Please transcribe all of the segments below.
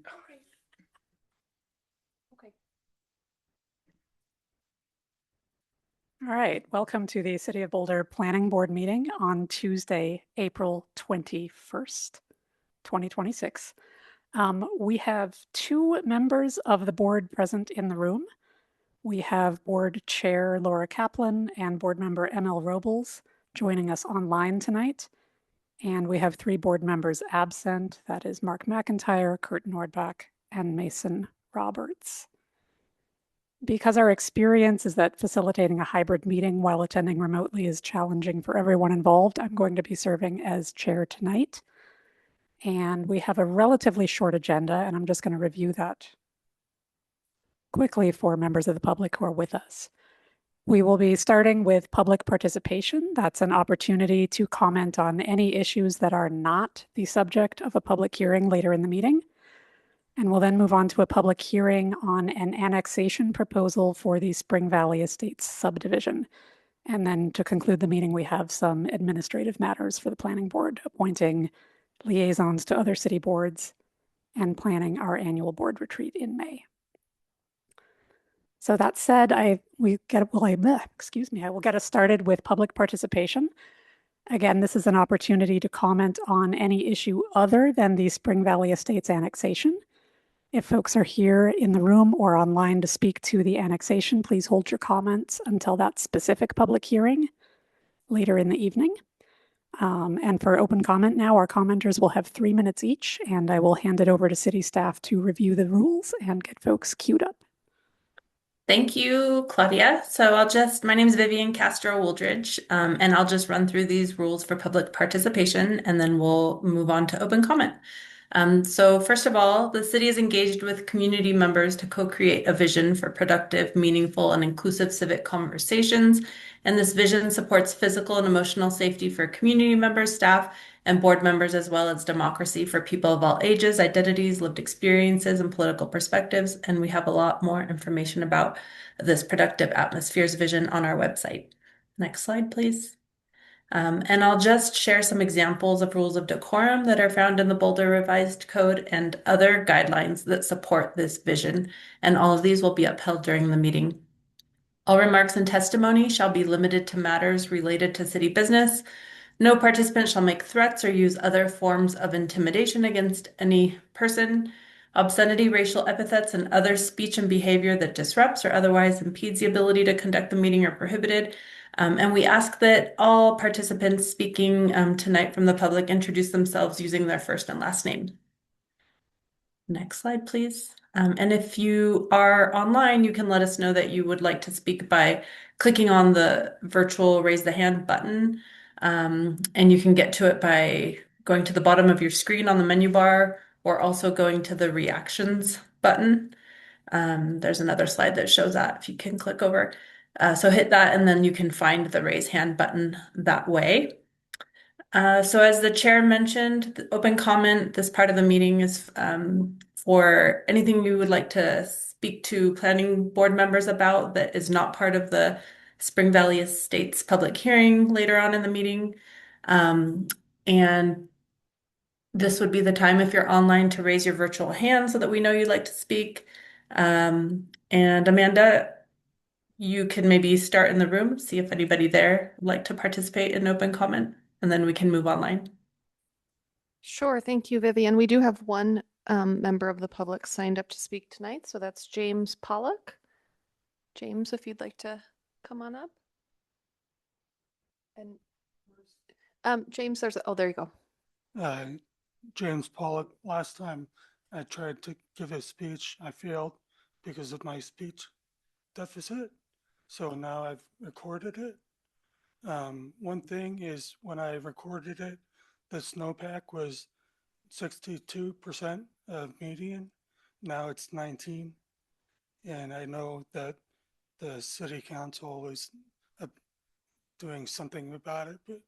Okay. All right, welcome to the City of Boulder Planning Board meeting on Tuesday, April 21st, 2026. We have two members of the board present in the room. We have Board Chair Laura Kaplan and Board Member ML Robles joining us online tonight. And we have three board members absent. That is Mark McIntyre, Kurt Nordbach, and Mason Roberts. Because our experience is that facilitating a hybrid meeting while attending remotely is challenging for everyone involved, I'm going to be serving as chair tonight. And we have a relatively short agenda, and I'm just going to review that quickly for members of the public who are with us. We will be starting with public participation. That's an opportunity to comment on any issues that are not the subject of a public hearing later in the meeting. And we'll then move on to a public hearing on an annexation proposal for the Spring Valley Estates subdivision. And then to conclude the meeting, we have some administrative matters for the planning board, appointing liaisons to other city boards and planning our annual board retreat in May. So that said, I will get us started with public participation. Again, this is an opportunity to comment on any issue other than the Spring Valley Estates annexation. If folks are here in the room or online to speak to the annexation, please hold your comments until that specific public hearing later in the evening. And for open comment now, our commenters will have 3 minutes each, and I will hand it over to city staff to review the rules and get folks queued up. Thank you, Claudia. My name is Vivian Castro Wooldridge, and I'll just run through these rules for public participation, and then we'll move on to open comment. So first of all, the city is engaged with community members to co-create a vision for productive, meaningful, and inclusive civic conversations. And this vision supports physical and emotional safety for community members, staff, and board members, as well as democracy for people of all ages, identities, lived experiences, and political perspectives. And we have a lot more information about this Productive Atmospheres vision on our website. Next slide, please. And I'll just share some examples of rules of decorum that are found in the Boulder Revised Code and other guidelines that support this vision. And all of these will be upheld during the meeting. All remarks and testimony shall be limited to matters related to city business. No participant shall make threats or use other forms of intimidation against any person. Obscenity, racial epithets, and other speech and behavior that disrupts or otherwise impedes the ability to conduct the meeting are prohibited. And we ask that all participants speaking tonight from the public introduce themselves using their first and last name. Next slide, please. And if you are online, you can let us know that you would like to speak by clicking on the virtual raise the hand button. And you can get to it by going to the bottom of your screen on the menu bar, or also going to the reactions button. There's another slide that shows that if you can click over. So hit that, and then you can find the raise hand button that way. So as the chair mentioned, the open comment, this part of the meeting is for anything you would like to speak to planning board members about that is not part of the Spring Valley Estates public hearing later on in the meeting. And this would be the time, if you're online, to raise your virtual hand so that we know you'd like to speak. And Amanda, you can maybe start in the room, see if anybody there would like to participate in open comment, and then we can move online. Sure. Thank you, Vivian. We do have one member of the public signed up to speak tonight, so that's James Pollock. James, if you'd like to come on up. And James, there you go. James Pollock. Last time I tried to give a speech, I failed because of my speech deficit. So now I've recorded it. One thing is, when I recorded it, the snowpack was 62% of median. Now it's 19. And I know that the city council is doing something about it, but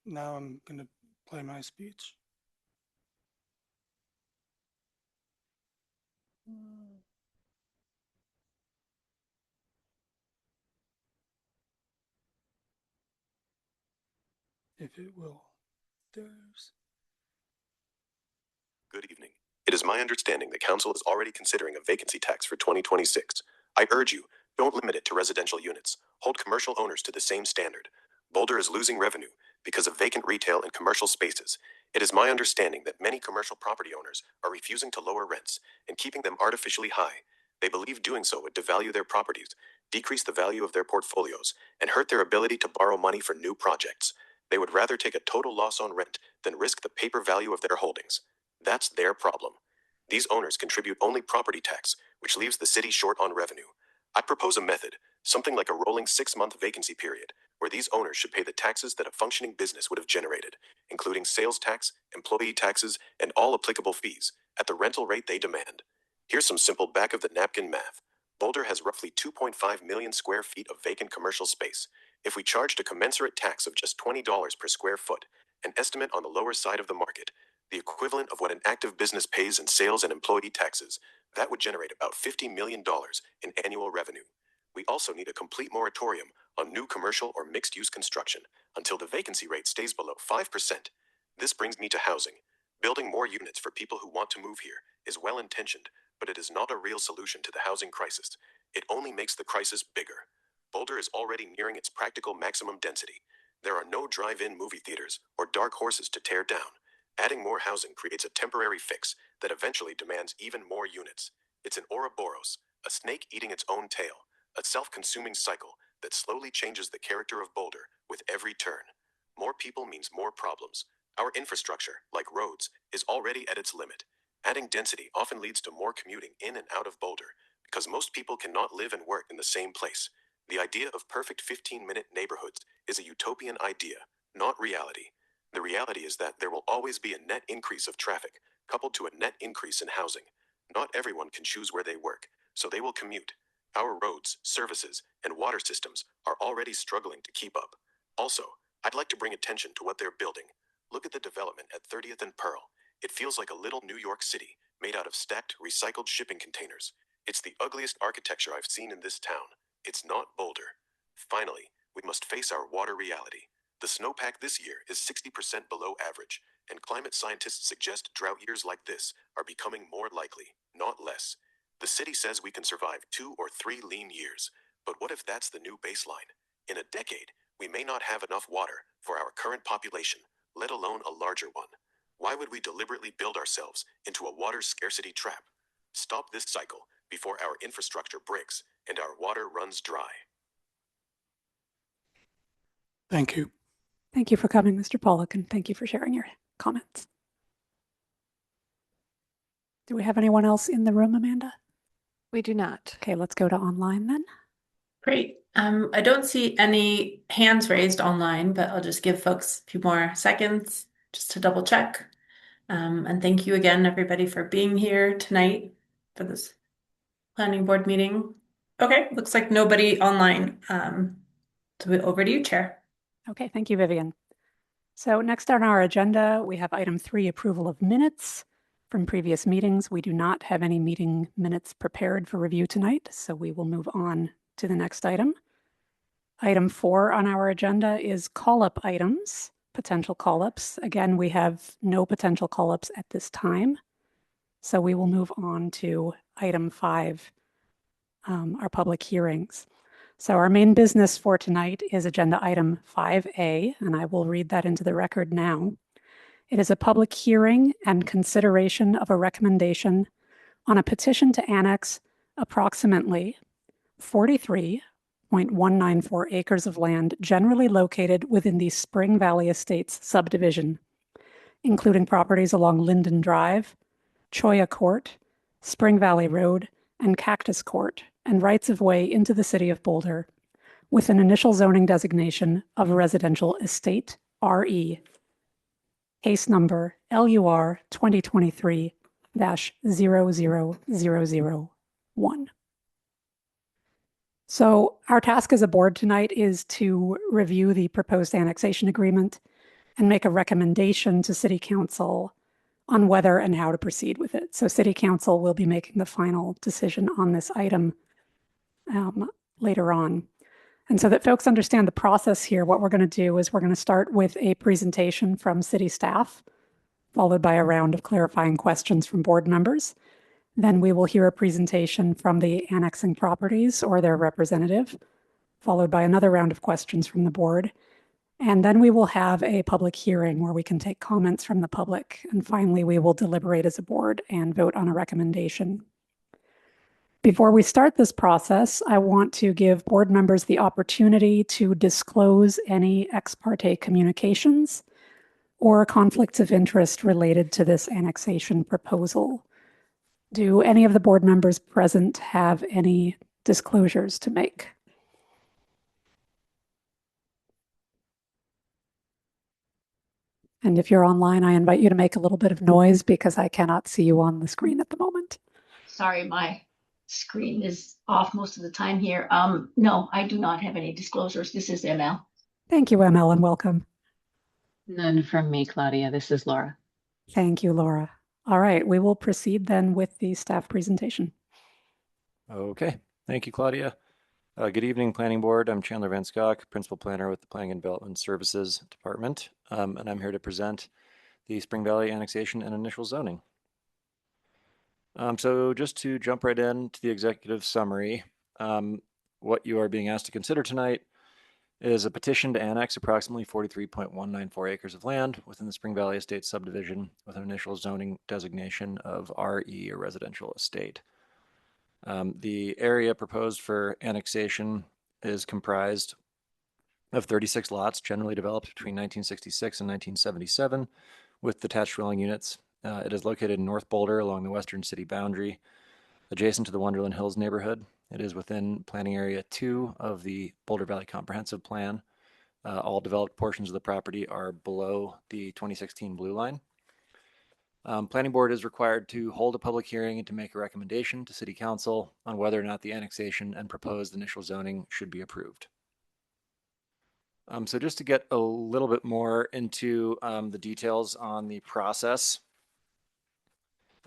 now I'm going to play my speech. If it will. There's... Good evening. It is my my understanding the council is already considering a vacancy tax for 2026. I urge you, don't limit it to residential units. Hold commercial owners to the same standard. Boulder is losing revenue because of vacant retail and commercial spaces. It is my understanding that many commercial property owners are refusing to lower rents and keeping them artificially high. They believe doing so would devalue their properties, decrease the value of their portfolios, and hurt their ability to borrow money for new projects. They would rather take a total loss on rent than risk the paper value of their holdings. That's their problem. These owners contribute only property tax, which leaves the city short on revenue. I propose a method, something like a rolling 6-month vacancy period, where these owners should pay the taxes that a functioning business would have generated, including sales tax, employee taxes, and all applicable fees, at the rental rate they demand. Here's some simple back-of-the-napkin math. Boulder has roughly 2.5 million square feet of vacant commercial space. If we charged a commensurate tax of just $20 per square foot, an estimate on the lower side of the market, the equivalent of what an active business pays in sales and employee taxes, that would generate about $50 million in annual revenue. We also need a complete moratorium on new commercial or mixed-use construction until the vacancy rate stays below 5%. This brings me to housing. Building more units for people who want to move here is well-intentioned, but it is not a real solution to the housing crisis. It only makes the crisis bigger. Boulder is already nearing its practical maximum density. There are no drive-in movie theaters or dark horses to tear down. Adding more housing creates a temporary fix that eventually demands even more units. It's an Ouroboros, a snake eating its own tail, a self-consuming cycle that slowly changes the character of Boulder with every turn. More people means more problems. Our infrastructure, like roads, is already at its limit. Adding density often leads to more commuting in and out of Boulder, because most people cannot live and work in the same place. The idea of perfect 15-minute neighborhoods is a utopian idea, not reality. The reality is that there will always be a net increase of traffic, coupled to a net increase in housing. Not everyone can choose where they work, so they will commute. Our roads, services, and water systems are already struggling to keep up. Also, I'd like to bring attention to what they're building. Look at the development at 30th and Pearl. It feels like a little New York City, made out of stacked, recycled shipping containers. It's the ugliest architecture I've seen in this town. It's not Boulder. Finally, we must face our water reality. The snowpack this year is 60% below average, and climate scientists suggest drought years like this are becoming more likely, not less. The city says we can survive 2 or 3 lean years, but what if that's the new baseline? In a decade, we may not have enough water for our current population, let alone a larger one. Why would we deliberately build ourselves into a water scarcity trap? Stop this cycle before our infrastructure breaks and our water runs dry. Thank you. Thank you for coming, Mr. Pollock, and thank you for sharing your comments. Do we have anyone else in the room, Amanda? We do not. Okay, let's go to online then. Great. I don't see any hands raised online, but I'll just give folks a few more seconds just to double check. And thank you again, everybody, for being here tonight for this planning board meeting. Okay, looks like nobody online. So over to you, Chair. Okay, thank you, Vivian. So next on our agenda, we have item 3, approval of minutes from previous meetings. We do not have any meeting minutes prepared for review tonight, so we will move on to the next item. Item 4 on our agenda is call-up items, potential call-ups. Again, we have no potential call-ups at this time, so we will move on to item 5, our public hearings. So our main business for tonight is agenda item 5A, and I will read that into the record now. It is a public hearing and consideration of a recommendation on a petition to annex approximately 43.194 acres of land generally located within the Spring Valley Estates subdivision, including properties along Linden Drive, Choya Court, Spring Valley Road, and Cactus Court, and rights-of-way into the city of Boulder, with an initial zoning designation of residential estate, RE. Case number LUR 2023-00001. So our task as a board tonight is to review the proposed annexation agreement and make a recommendation to City Council on whether and how to proceed with it. So City Council will be making the final decision on this item later on. And so that folks understand the process here, what we're going to do is we're going to start with a presentation from city staff followed by a round of clarifying questions from board members. Then we will hear a presentation from the annexing properties or their representative, followed by another round of questions from the board. And then we will have a public hearing where we can take comments from the public. And finally, we will deliberate as a board and vote on a recommendation. Before we start this process, I want to give board members the opportunity to disclose any ex parte communications or conflicts of interest related to this annexation proposal. Do any of the board members present have any disclosures to make? And if you're online, I invite you to make a little bit of noise because I cannot see you on the screen at the moment. Sorry, my screen is off most of the time here. No, I do not have any disclosures. This is ML. Thank you, ML, and welcome. None from me, Claudia. This is Laura. Thank you, Laura. All right, we will proceed then with the staff presentation. Okay, thank you, Claudia. Good evening, Planning Board. I'm Chandler Van Skok, Principal Planner with the Planning and Development Services Department, and I'm here to present the Spring Valley annexation and initial zoning. So just to jump right into the executive summary, what you are being asked to consider tonight is a petition to annex approximately 43.194 acres of land within the Spring Valley Estate subdivision with an initial zoning designation of RE, or residential estate. The area proposed for annexation is comprised of 36 lots generally developed between 1966 and 1977 with detached dwelling units. It is located in North Boulder along the western city boundary, adjacent to the Wonderland Hills neighborhood. It is within Planning Area 2 of the Boulder Valley Comprehensive Plan. All developed portions of the property are below the 2016 blue line. Planning Board is required to hold a public hearing and to make a recommendation to City Council on whether or not the annexation and proposed initial zoning should be approved. So just to get a little bit more into the details on the process.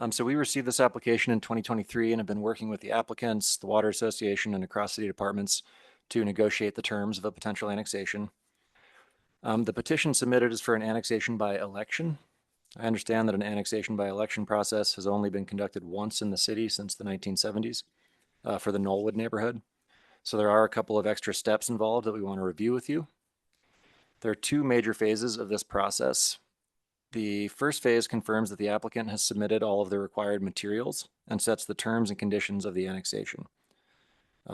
So we received this application in 2023 and have been working with the applicants, the Water Association, and across city departments to negotiate the terms of a potential annexation. The petition submitted is for an annexation by election. I understand that an annexation by election process has only been conducted once in the city since the 1970s for the Knollwood neighborhood. So there are a couple of extra steps involved that we want to review with you. There are two major phases of this process. The first phase confirms that the applicant has submitted all of the required materials and sets the terms and conditions of the annexation.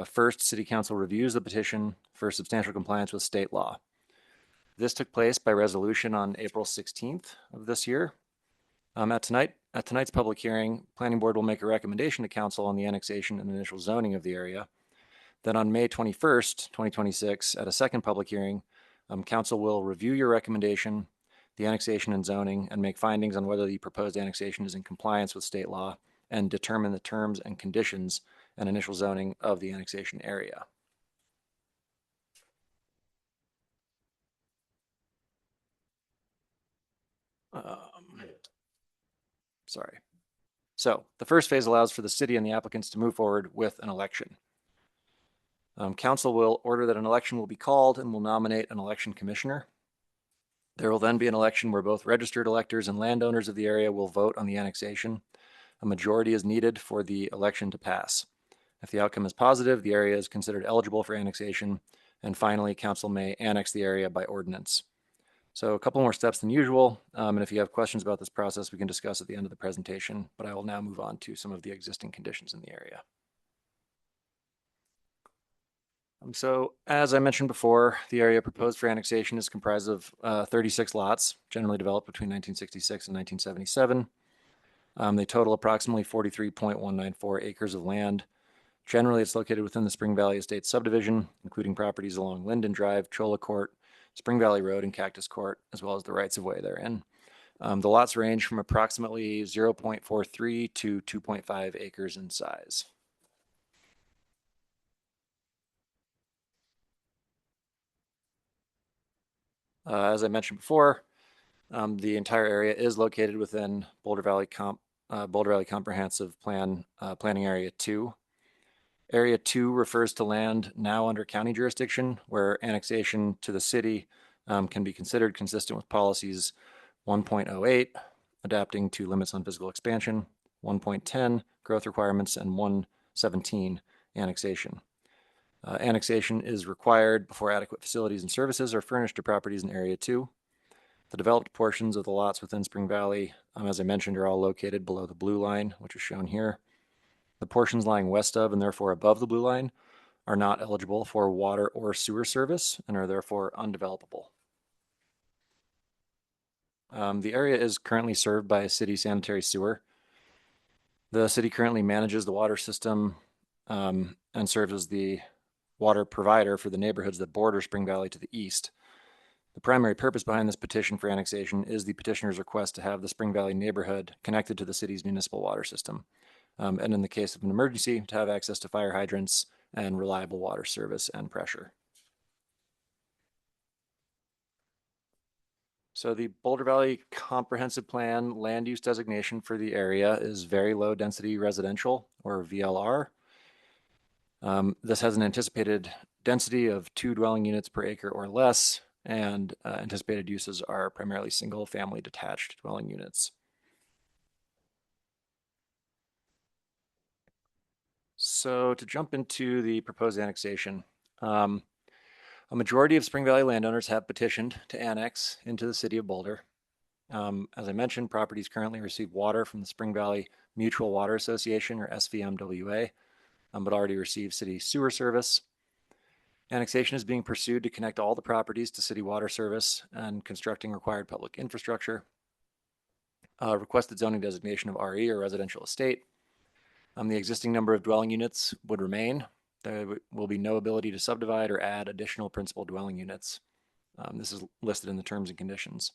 First, City Council reviews the petition for substantial compliance with state law. This took place by resolution on April 16th of this year. At tonight's public hearing, Planning Board will make a recommendation to Council on the annexation and initial zoning of the area. Then on May 21st, 2026, at a second public hearing, Council will review your recommendation, the annexation and zoning, and make findings on whether the proposed annexation is in compliance with state law and determine the terms and conditions and initial zoning of the annexation area. So the first phase allows for the city and the applicants to move forward with an election. Council will order that an election will be called and will nominate an election commissioner. There will then be an election where both registered electors and landowners of the area will vote on the annexation. A majority is needed for the election to pass. If the outcome is positive, the area is considered eligible for annexation. And finally, Council may annex the area by ordinance. So a couple more steps than usual. And if you have questions about this process, we can discuss at the end of the presentation, but I will now move on to some of the existing conditions in the area. So as I mentioned before, the area proposed for annexation is comprised of 36 lots, generally developed between 1966 and 1977. They total approximately 43.194 acres of land. Generally, it's located within the Spring Valley Estate subdivision, including properties along Linden Drive, Cholla Court, Spring Valley Road, and Cactus Court, as well as the rights-of-way therein. The lots range from approximately 0.43 to 2.5 acres in size. As I mentioned before, the entire area is located within Boulder Valley Comprehensive Plan, Planning Area 2. Area 2 refers to land now under county jurisdiction, where annexation to the city can be considered consistent with policies 1.08, adapting to limits on physical expansion, 1.10 growth requirements, and 117 annexation. Annexation is required before adequate facilities and services are furnished to properties in Area 2. The developed portions of the lots within Spring Valley, as I mentioned, are all located below the blue line, which is shown here. The portions lying west of and therefore above the blue line are not eligible for water or sewer service and are therefore undevelopable. The area is currently served by a city sanitary sewer. The city currently manages the water system and serves as the water provider for the neighborhoods that border Spring Valley to the east. The primary purpose behind this petition for annexation is the petitioner's request to have the Spring Valley neighborhood connected to the city's municipal water system. And in the case of an emergency, to have access to fire hydrants and reliable water service and pressure. So the Boulder Valley Comprehensive Plan land use designation for the area is very low density residential, or VLR. This has an anticipated density of 2 dwelling units per acre or less, and anticipated uses are primarily single family detached dwelling units. So to jump into the proposed annexation, a majority of Spring Valley landowners have petitioned to annex into the city of Boulder. As I mentioned, properties currently receive water from the Spring Valley Mutual Water Association, or SVMWA, but already receive city sewer service. Annexation is being pursued to connect all the properties to city water service and constructing required public infrastructure. Requested zoning designation of RE, or residential estate. The existing number of dwelling units would remain. There will be no ability to subdivide or add additional principal dwelling units. This is listed in the terms and conditions.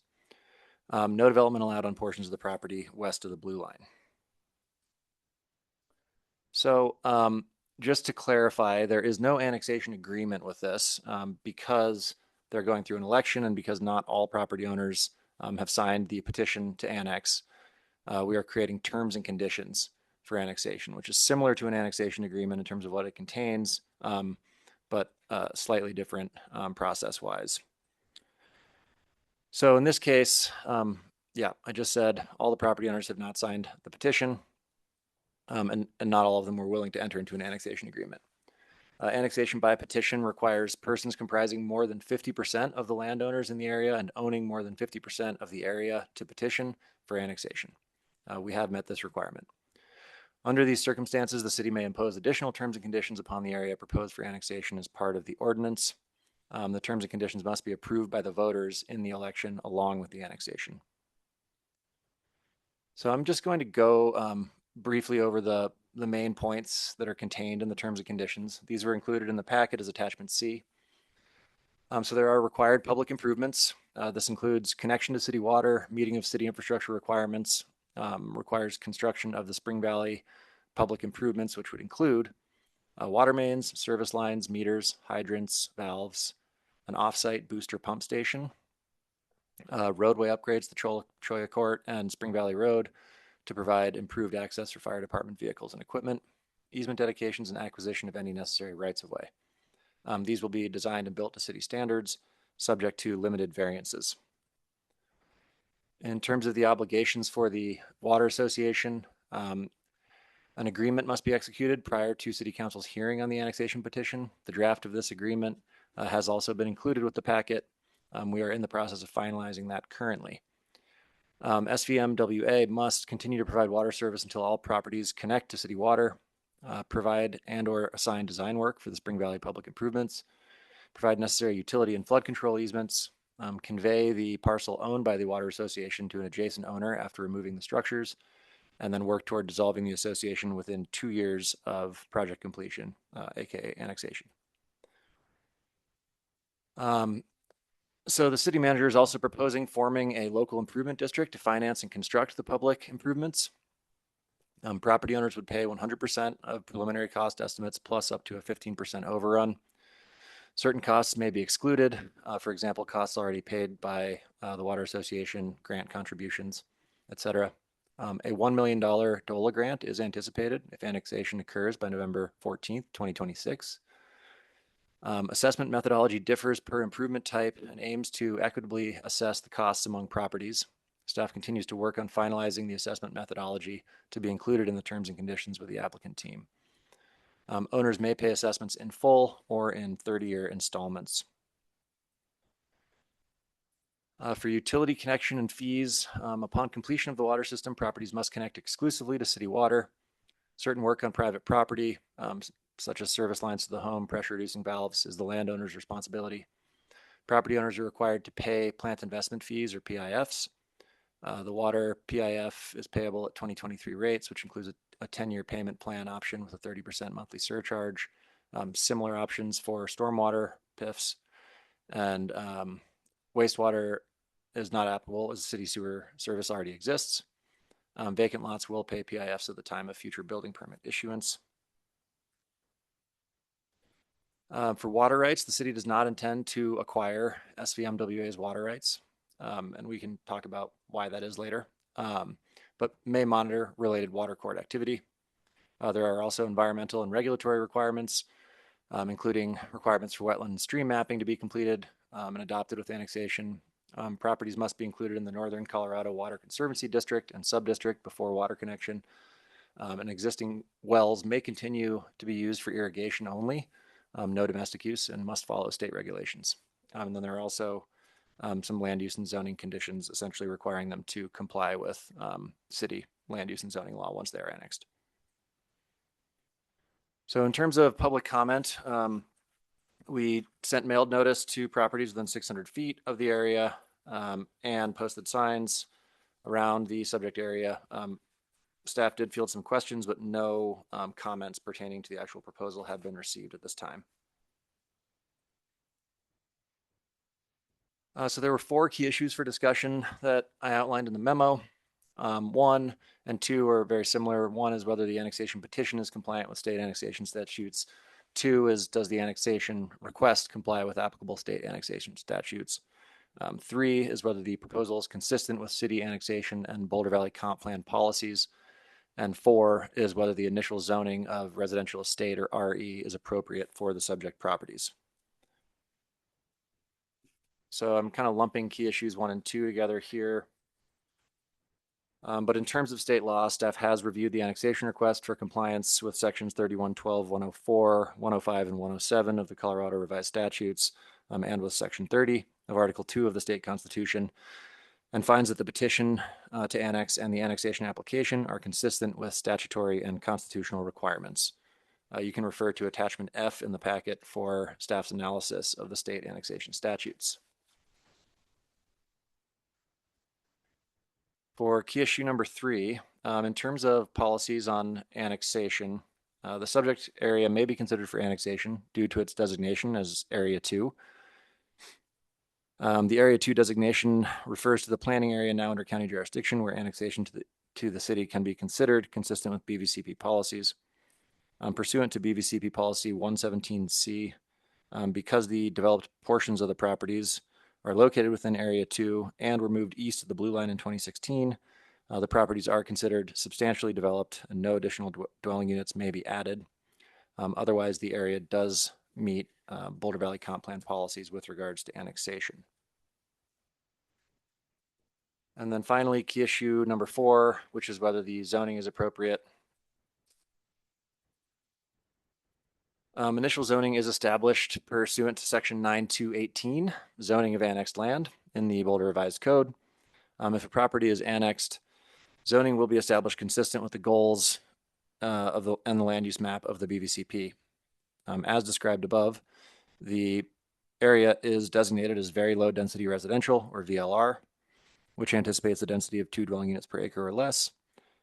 No development allowed on portions of the property west of the blue line. So just to clarify, there is no annexation agreement with this because they're going through an election and because not all property owners have signed the petition to annex. We are creating terms and conditions for annexation, which is similar to an annexation agreement in terms of what it contains, but slightly different process-wise. So in this case, I just said all the property owners have not signed the petition, and not all of them were willing to enter into an annexation agreement. Annexation by petition requires persons comprising more than 50% of the landowners in the area and owning more than 50% of the area to petition for annexation. We have met this requirement. Under these circumstances, the city may impose additional terms and conditions upon the area proposed for annexation as part of the ordinance. The terms and conditions must be approved by the voters in the election along with the annexation. So I'm just going to go briefly over the main points that are contained in the terms and conditions. These were included in the packet as attachment C. So there are required public improvements. This includes connection to city water, meeting of city infrastructure requirements, requires construction of the Spring Valley public improvements, which would include water mains, service lines, meters, hydrants, valves, an off-site booster pump station, roadway upgrades to Cholla Court and Spring Valley Road to provide improved access for fire department vehicles and equipment, easement dedications and acquisition of any necessary rights of way. These will be designed and built to city standards, subject to limited variances. In terms of the obligations for the Water Association, an agreement must be executed prior to City Council's hearing on the annexation petition. The draft of this agreement has also been included with the packet. We are in the process of finalizing that currently. SVMWA must continue to provide water service until all properties connect to city water, provide and or assign design work for the Spring Valley public improvements, provide necessary utility and flood control easements, convey the parcel owned by the Water Association to an adjacent owner after removing the structures, and then work toward dissolving the association within 2 years of project completion, aka annexation. So the city manager is also proposing forming a local improvement district to finance and construct the public improvements. Property owners would pay 100% of preliminary cost estimates plus up to a 15% overrun. Certain costs may be excluded. For example, costs already paid by the Water Association, grant contributions, etc. A $1 million DOLA grant is anticipated if annexation occurs by November 14th, 2026. Assessment methodology differs per improvement type and aims to equitably assess the costs among properties. Staff continues to work on finalizing the assessment methodology to be included in the terms and conditions with the applicant team. Owners may pay assessments in full or in 30-year installments. For utility connection and fees, upon completion of the water system, properties must connect exclusively to city water. Certain work on private property, such as service lines to the home, pressure reducing valves, is the landowner's responsibility. Property owners are required to pay plant investment fees or PIFs. The water PIF is payable at 2023 rates, which includes a 10-year payment plan option with a 30% monthly surcharge. Similar options for stormwater PIFs, and wastewater is not applicable as the city sewer service already exists. Vacant lots will pay PIFs at the time of future building permit issuance. For water rights, the city does not intend to acquire SVMWA's water rights, and we can talk about why that is later, but may monitor related water court activity. There are also environmental and regulatory requirements, including requirements for wetland and stream mapping to be completed and adopted with annexation. Properties must be included in the Northern Colorado Water Conservancy District and Subdistrict before water connection. And existing wells may continue to be used for irrigation only, no domestic use, and must follow state regulations. And then there are also some land use and zoning conditions essentially requiring them to comply with city land use and zoning law once they're annexed. So in terms of public comment, we sent mailed notice to properties within 600 feet of the area and posted signs around the subject area. Staff did field some questions, but no comments pertaining to the actual proposal have been received at this time. So there were 4 key issues for discussion that I outlined in the memo. 1 and 2 are very similar. 1 is whether the annexation petition is compliant with state annexation statutes. 2 is, does the annexation request comply with applicable state annexation statutes? 3 is whether the proposal is consistent with city annexation and Boulder Valley Comp Plan policies. And 4 is whether the initial zoning of residential estate or RE is appropriate for the subject properties. So I'm kind of lumping key issues 1 and 2 together here. But in terms of state law, staff has reviewed the annexation request for compliance with sections 3112, 104, 105, and 107 of the Colorado Revised Statutes, and with section 30 of Article 2 of the state constitution, and finds that the petition to annex and the annexation application are consistent with statutory and constitutional requirements. You can refer to attachment F in the packet for staff's analysis of the state annexation statutes. For key issue number 3, in terms of policies on annexation, the subject area may be considered for annexation due to its designation as Area 2. The Area 2 designation refers to the planning area now under county jurisdiction where annexation to the city can be considered consistent with BVCP policies. Pursuant to BVCP policy 117C, because the developed portions of the properties are located within Area 2 and were moved east of the blue line in 2016, the properties are considered substantially developed and no additional dwelling units may be added. Otherwise, the area does meet Boulder Valley Comp Plan policies with regards to annexation. And then finally, key issue number 4, which is whether the zoning is appropriate. Initial zoning is established pursuant to section 9218, zoning of annexed land in the Boulder Revised Code. If a property is annexed, zoning will be established consistent with the goals and the land use map of the BVCP. As described above, the area is designated as very low density residential, or VLR, which anticipates a density of 2 dwelling units per acre or less,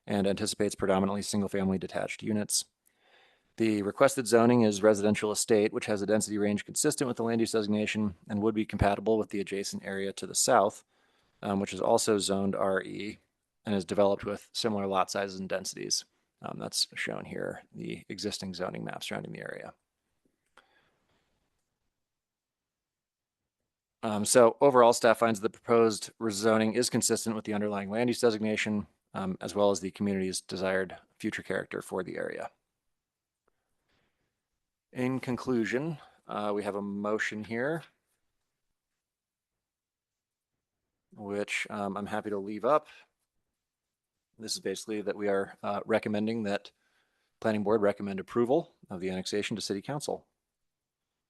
and anticipates predominantly single-family detached units. The requested zoning is residential estate, which has a density range consistent with the land use designation and would be compatible with the adjacent area to the south, which is also zoned RE and is developed with similar lot sizes and densities. That's shown here, the existing zoning map surrounding the area. So overall, staff finds the proposed rezoning is consistent with the underlying land use designation, as well as the community's desired future character for the area. In conclusion, we have a motion here. which I'm happy to leave up. This is basically that we are recommending that Planning Board recommend approval of the annexation to City Council.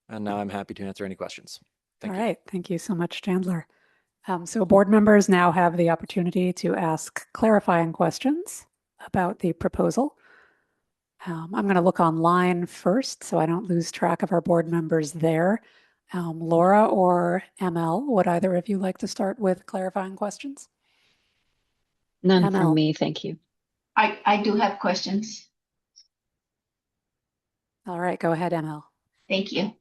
And now I'm happy to answer any questions. Thank All you. right. Thank you so much, Chandler. So board members now have the opportunity to ask clarifying questions about the proposal. I'm going to look online first so I don't lose track of our board members there. Laura or ML, would either of you like to start with clarifying questions? None ML. from me, thank you. I do have questions. All right, go ahead, ML. Thank you.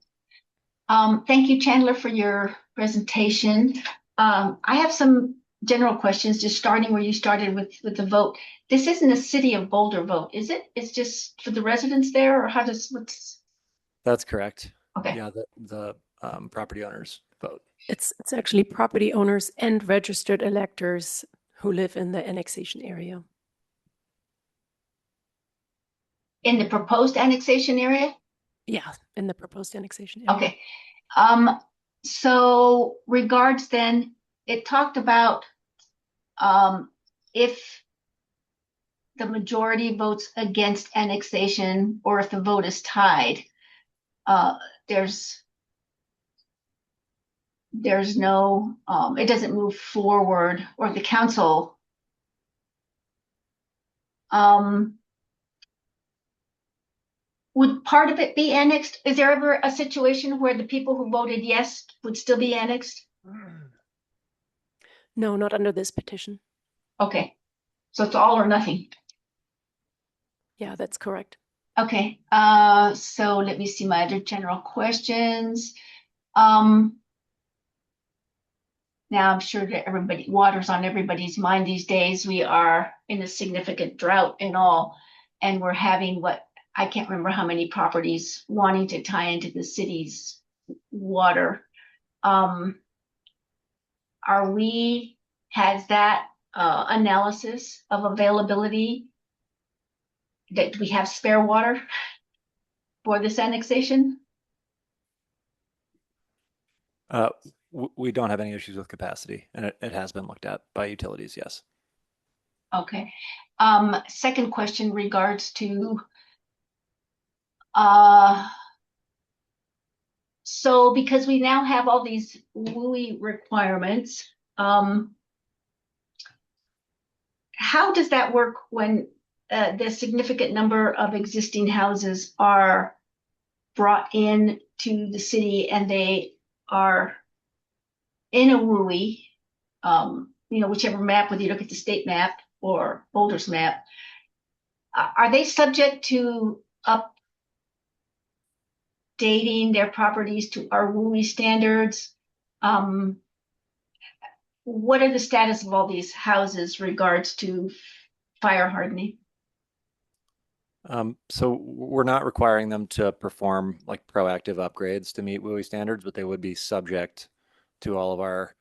Thank you, Chandler, for your presentation. I have some general questions, just starting where you started with the vote. This isn't a City of Boulder vote, is it? It's just for the residents there, or what's? That's correct. Okay. Yeah, the property owners vote. It's actually property owners and registered electors who live in the annexation area. In the proposed annexation area? Yeah, in the proposed annexation area. Okay. So regards then, it talked about if the majority votes against annexation or if the vote is tied, there's no, it doesn't move forward, or the council. Would part of it be annexed? Is there ever a situation where the people who voted yes would still be annexed? No, not under this petition. Okay, so it's all or nothing. Yeah, that's correct. Okay, so let me see my other general questions. Now I'm sure that water's on everybody's mind these days. We are in a significant drought and all, and we're having I can't remember how many properties wanting to tie into the city's water. Has that analysis of availability, that we have spare water for this annexation? We don't have any issues with capacity, and it has been looked at by utilities, yes. Okay. Second question regards to so because we now have all these WUI requirements, how does that work when the significant number of existing houses are brought in to the city and they are in a WUI, whichever map, whether you look at the state map or Boulder's map, are they subject to updating their properties to our WUI standards? What are the status of all these houses regards to fire hardening? So we're not requiring them to perform like proactive upgrades to meet WUI standards, but they would be subject to all of our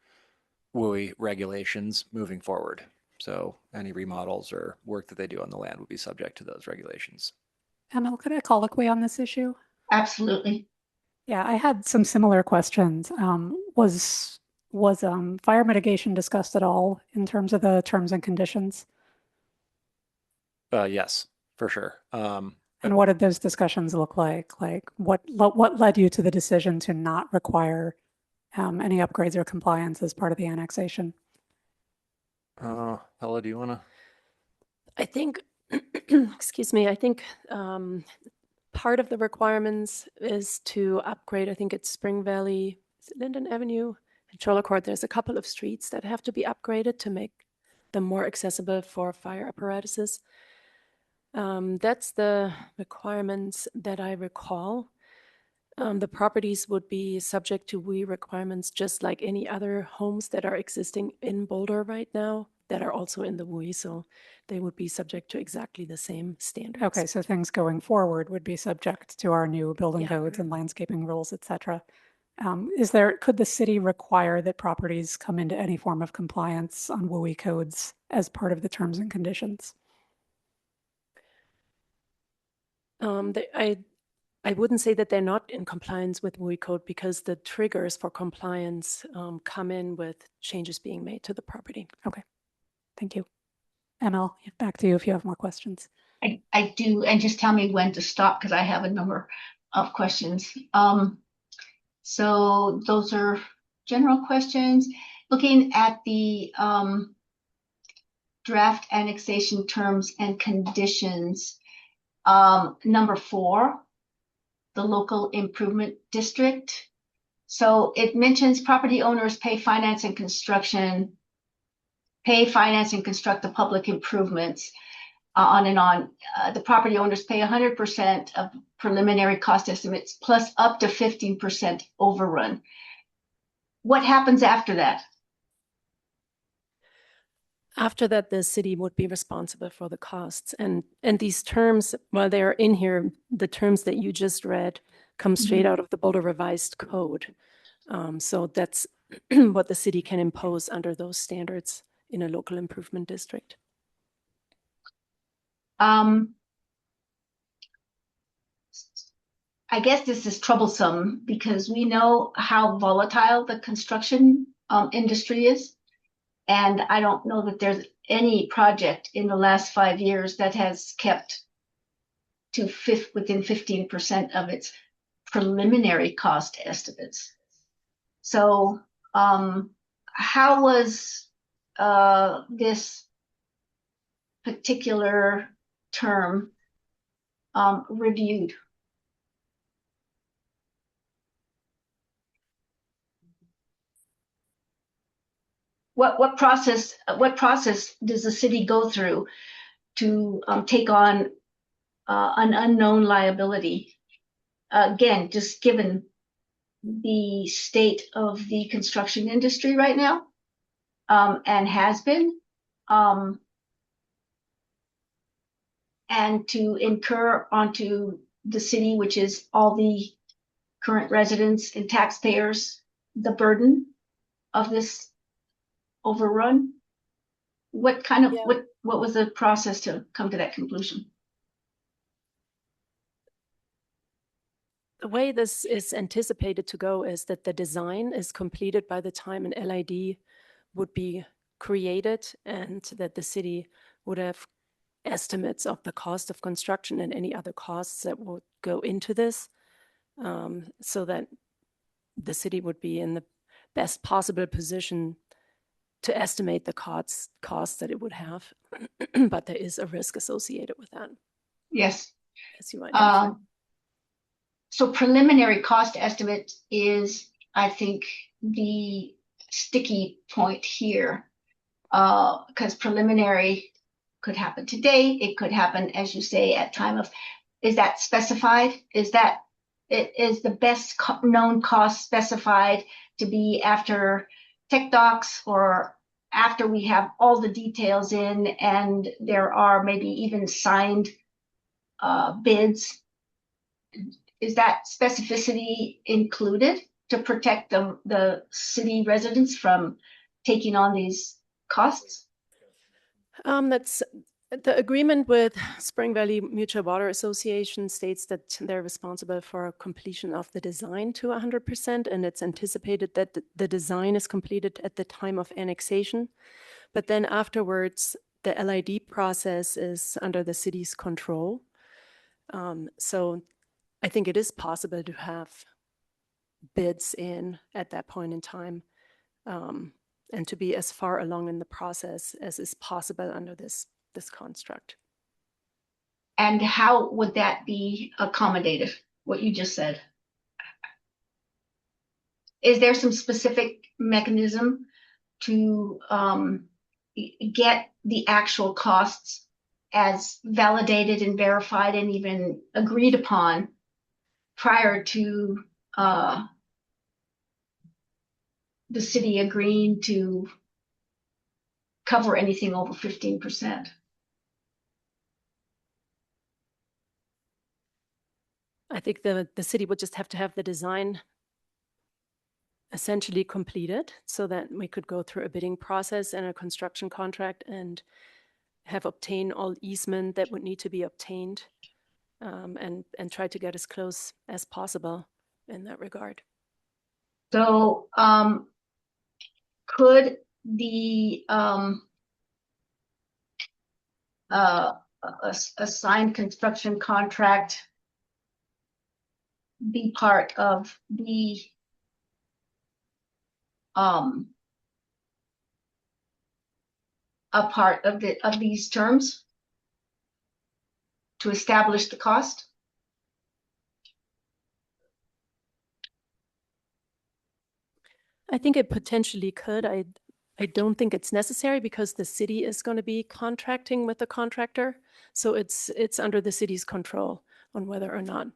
WUI regulations moving forward. So any remodels or work that they do on the land would be subject to those regulations. ML, could I colloquy on this issue? Absolutely. Yeah, I had some similar questions. Was fire mitigation discussed at all in terms of the terms and conditions? Yes, for sure. And what did those discussions look like? Like what led you to the decision to not require any upgrades or compliance as part of the annexation? Hella, do you want to? I think, excuse me, I think part of the requirements is to upgrade, I think it's Spring Valley, is it Linden Avenue and Charlotte Court. There's a couple of streets that have to be upgraded to make them more accessible for fire apparatuses. That's the requirements that I recall. The properties would be subject to WUI requirements just like any other homes that are existing in Boulder right now that are also in the WUI, so they would be subject to exactly the same standards. Okay, so things going forward would be subject to our new building Yeah. codes and landscaping rules, et cetera. Could the city require that properties come into any form of compliance on WUI codes as part of the terms and conditions? I wouldn't say that they're not in compliance with WUI code because the triggers for compliance come in with changes being made to the property. Okay, thank you. ML, back to you if you have more questions. I do, and just tell me when to stop because I have a number of questions. So those are general questions. Looking at the draft annexation terms and conditions, number 4, the local improvement district. So it mentions property owners pay finance and construct the public improvements. On and on. The property owners pay 100% of preliminary cost estimates plus up to 15% overrun. What happens after that? After that, the city would be responsible for the costs. And these terms, while they're in here, the terms that you just read come straight out of the Boulder Revised Code. So that's what the city can impose under those standards in a local improvement district. I guess this is troublesome because we know how volatile the construction industry is. And I don't know that there's any project in the last 5 years that has kept to within 15% of its preliminary cost estimates. So how was this particular term reviewed? What process does the city go through to take on an unknown liability? Again, just given the state of the construction industry right now, and has been, and to incur onto the city, which is all the current residents and taxpayers, the burden of this overrun? What kind of, what was the process to come to that conclusion? The way this is anticipated to go is that the design is completed by the time an LID would be created, and that the city would have estimates of the cost of construction and any other costs that would go into this, so that the city would be in the best possible position to estimate the costs that it would have. But there is a risk associated with that. Yes. As you identified. So preliminary cost estimate is, I think, the sticky point here, because preliminary could happen today. It could happen, as you say, at time of, is that specified? Is the best known cost specified to be after tech docs or after we have all the details in and there are maybe even signed bids? Is that specificity included to protect the city residents from taking on these costs? That's the agreement with Spring Valley Mutual Water Association states that they're responsible for completion of the design to 100%, and it's anticipated that the design is completed at the time of annexation. But then afterwards, the LID process is under the city's control. So I think it is possible to have bids in at that point in time, and to be as far along in the process as is possible under this construct. And how would that be accommodated, what you just said? Is there some specific mechanism to get the actual costs as validated and verified and even agreed upon prior to the city agreeing to cover anything over 15%? I think the city would just have to have the design essentially completed so that we could go through a bidding process and a construction contract and have obtained all easement that would need to be obtained. and try to get as close as possible in that regard. So, could the a signed construction contract be part of the a part of these terms to establish the cost? I think it potentially could. I don't think it's necessary because the city is going to be contracting with the contractor. So it's under the city's control on whether or not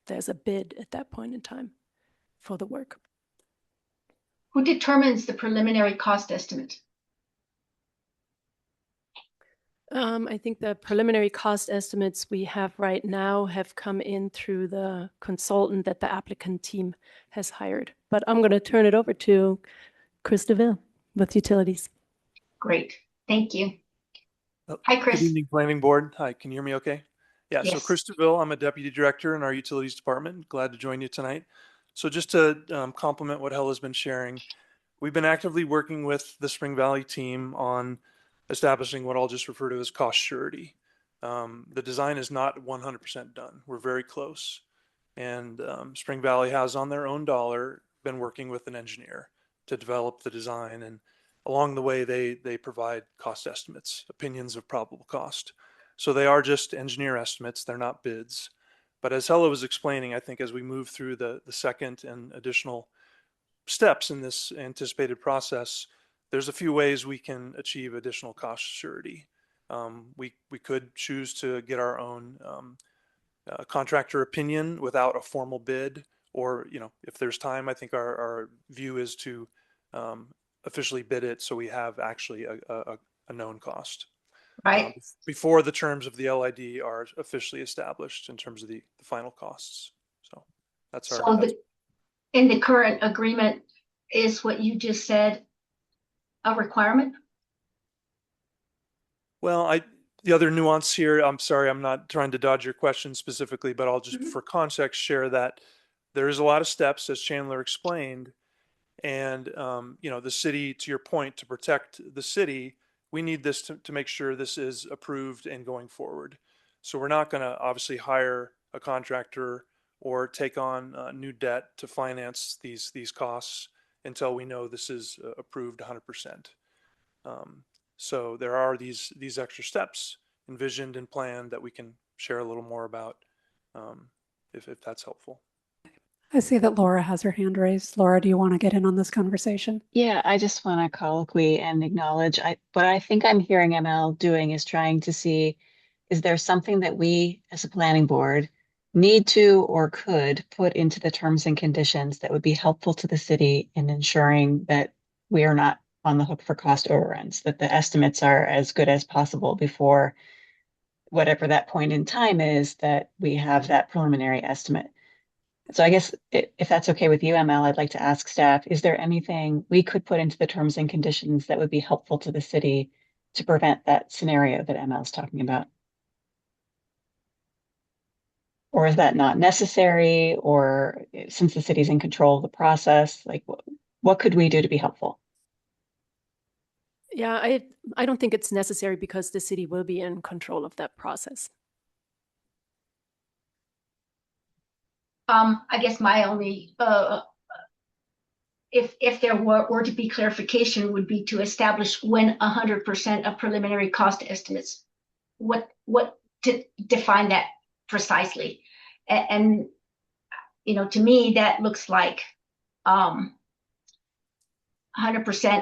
there's a bid at that point in time for the work. Who determines the preliminary cost estimate? I think the preliminary cost estimates we have right now have come in through the consultant that the applicant team has hired. But I'm going to turn it over to Chris DeVille with Utilities. Great, thank you. Hi, Chris. Good evening, Planning Board. Hi, can you hear me okay? Yeah, so Yes. Chris DeVille, I'm a Deputy Director in our Utilities Department. Glad to join you tonight. So just to complement what Hela's been sharing, we've been actively working with the Spring Valley team on establishing what I'll just refer to as cost surety. The design is not 100% done. We're very close. And Spring Valley has on their own dollar been working with an engineer to develop the design. And along the way, they provide cost estimates, opinions of probable cost. So they are just engineer estimates. They're not bids. But as Hela was explaining, I think as we move through the second and additional steps in this anticipated process, there's a few ways we can achieve additional cost surety. We could choose to get our own contractor opinion without a formal bid, or if there's time, I think our view is to officially bid it so we have actually a known cost. Right. Before the terms of the LID are officially established in terms of the final costs. So that's our. So in the current agreement, is what you just said a requirement? Well, the other nuance here, I'm sorry, I'm not trying to dodge your question specifically, but I'll just for context share that there is a lot of steps, as Chandler explained, and the city, to your point, to protect the city, we need this to make sure this is approved and going forward. So we're not going to obviously hire a contractor or take on new debt to finance these costs until we know this is approved 100%. So there are these extra steps envisioned and planned that we can share a little more about if that's helpful. I see that Laura has her hand raised. Laura, do you want to get in on this conversation? Yeah, I just want to colloquy and acknowledge what I think I'm hearing ML doing is trying to see, is there something that we as a planning board need to or could put into the terms and conditions that would be helpful to the city in ensuring that we are not on the hook for cost overruns, that the estimates are as good as possible before whatever that point in time is that we have that preliminary estimate. So I guess if that's okay with you, ML, I'd like to ask staff, is there anything we could put into the terms and conditions that would be helpful to the city to prevent that scenario that ML is talking about? Or is that not necessary? Or since the city's in control of the process, like what could we do to be helpful? Yeah, I don't think it's necessary because the city will be in control of that process. I guess my only, if there were to be clarification, would be to establish when 100% of preliminary cost estimates, what to define that precisely. And to me, that looks like 100%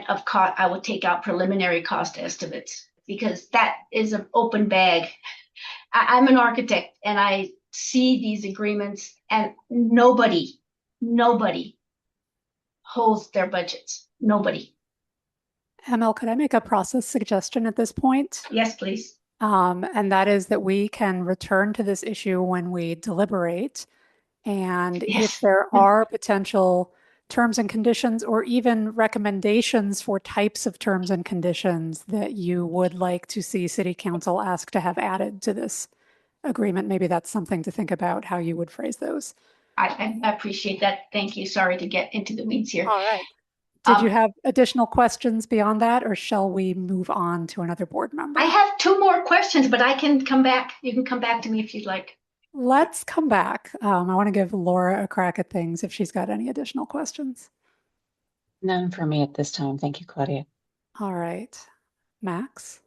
of cost, I would take out preliminary cost estimates because that is an open bag. I'm an architect and I see these agreements and nobody holds their budgets. Nobody. ML, could I make a process suggestion at this point? Yes, please. And that is that we can return to this issue when we deliberate. And if there are potential terms and conditions or even recommendations for types of terms and conditions that you would like to see City Council ask to have added to this agreement, maybe that's something to think about how you would phrase those. I appreciate that. Thank you. Sorry to get into the weeds here. All right. Did you Um, have additional questions beyond that, or shall we move on to another board member? I have 2 more questions, but I can come back. You can come back to me if you'd like. Let's come back. I want to give Laura a crack at things if she's got any additional questions. None for me at this time. Thank you, Claudia. All right. Max?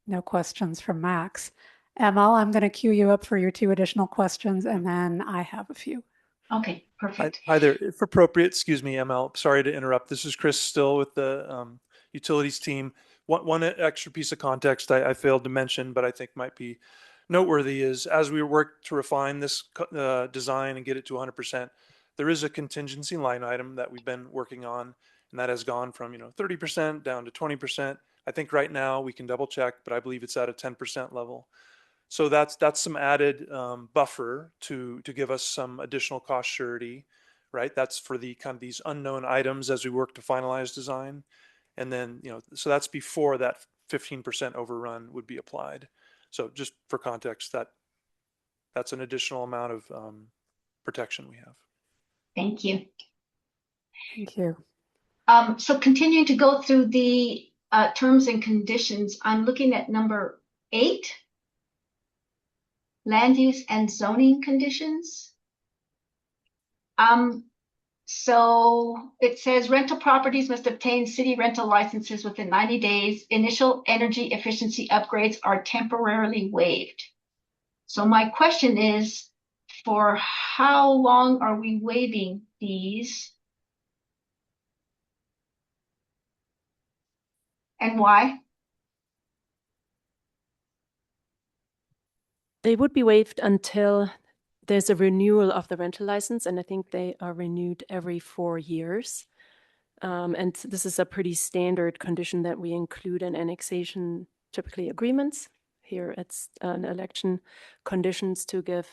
No questions from Max. Emil, I'm going to queue you up for your 2 additional questions, and then I have a few. Okay, perfect. Hi there. If appropriate, excuse me, ML. Sorry to interrupt. This is Chris still with the utilities team. One extra piece of context I failed to mention, but I think might be noteworthy is as we work to refine this design and get it to 100%, there is a contingency line item that we've been working on, and that has gone from 30% down to 20%. I think right now we can double check, but I believe it's at a 10% level. So that's some added buffer to give us some additional cost surety, right? That's for the kind of these unknown items as we work to finalize design. And then, so that's before that 15% overrun would be applied. So just for context, that's an additional amount of protection we have. Thank you. Thank you. So continuing to go through the terms and conditions, I'm looking at number 8. Land use and zoning conditions. So it says rental properties must obtain city rental licenses within 90 days. Initial energy efficiency upgrades are temporarily waived. So my question is, for how long are we waiving these? And why? They would be waived until there's a renewal of the rental license, and I think they are renewed every 4 years. And this is a pretty standard condition that we include in annexation, typically agreements. Here it's an election conditions to give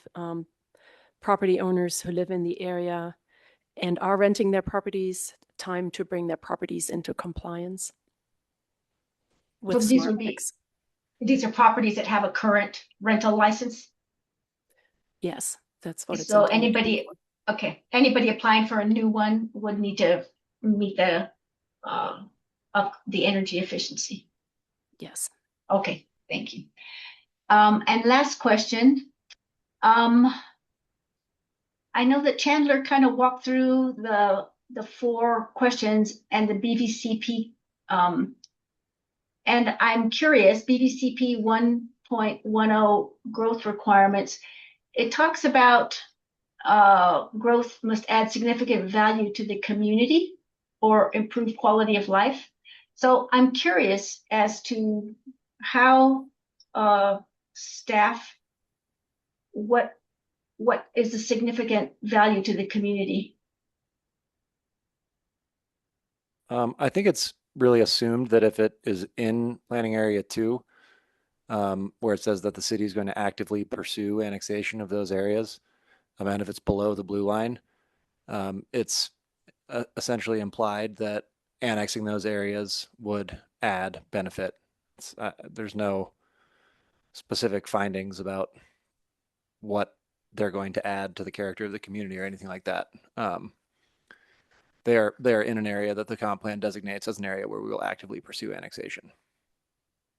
property owners who live in the area and are renting their properties time to bring their properties into compliance with So these smart would be, mix. these are properties that have a current rental license? Yes, that's what it's So intended to be for. anybody applying for a new one would need to meet the energy efficiency. Yes. Okay, thank you. And last question. I know that Chandler kind of walked through the 4 questions and the BVCP. And I'm curious, BVCP 1.10 growth requirements. It talks about growth must add significant value to the community or improve quality of life. So I'm curious as to how staff, what is the significant value to the community? I think it's really assumed that if it is in planning area 2, where it says that the city is going to actively pursue annexation of those areas, and if it's below the blue line, it's essentially implied that annexing those areas would add benefit. There's no specific findings about what they're going to add to the character of the community or anything like that. They're in an area that the comp plan designates as an area where we will actively pursue annexation.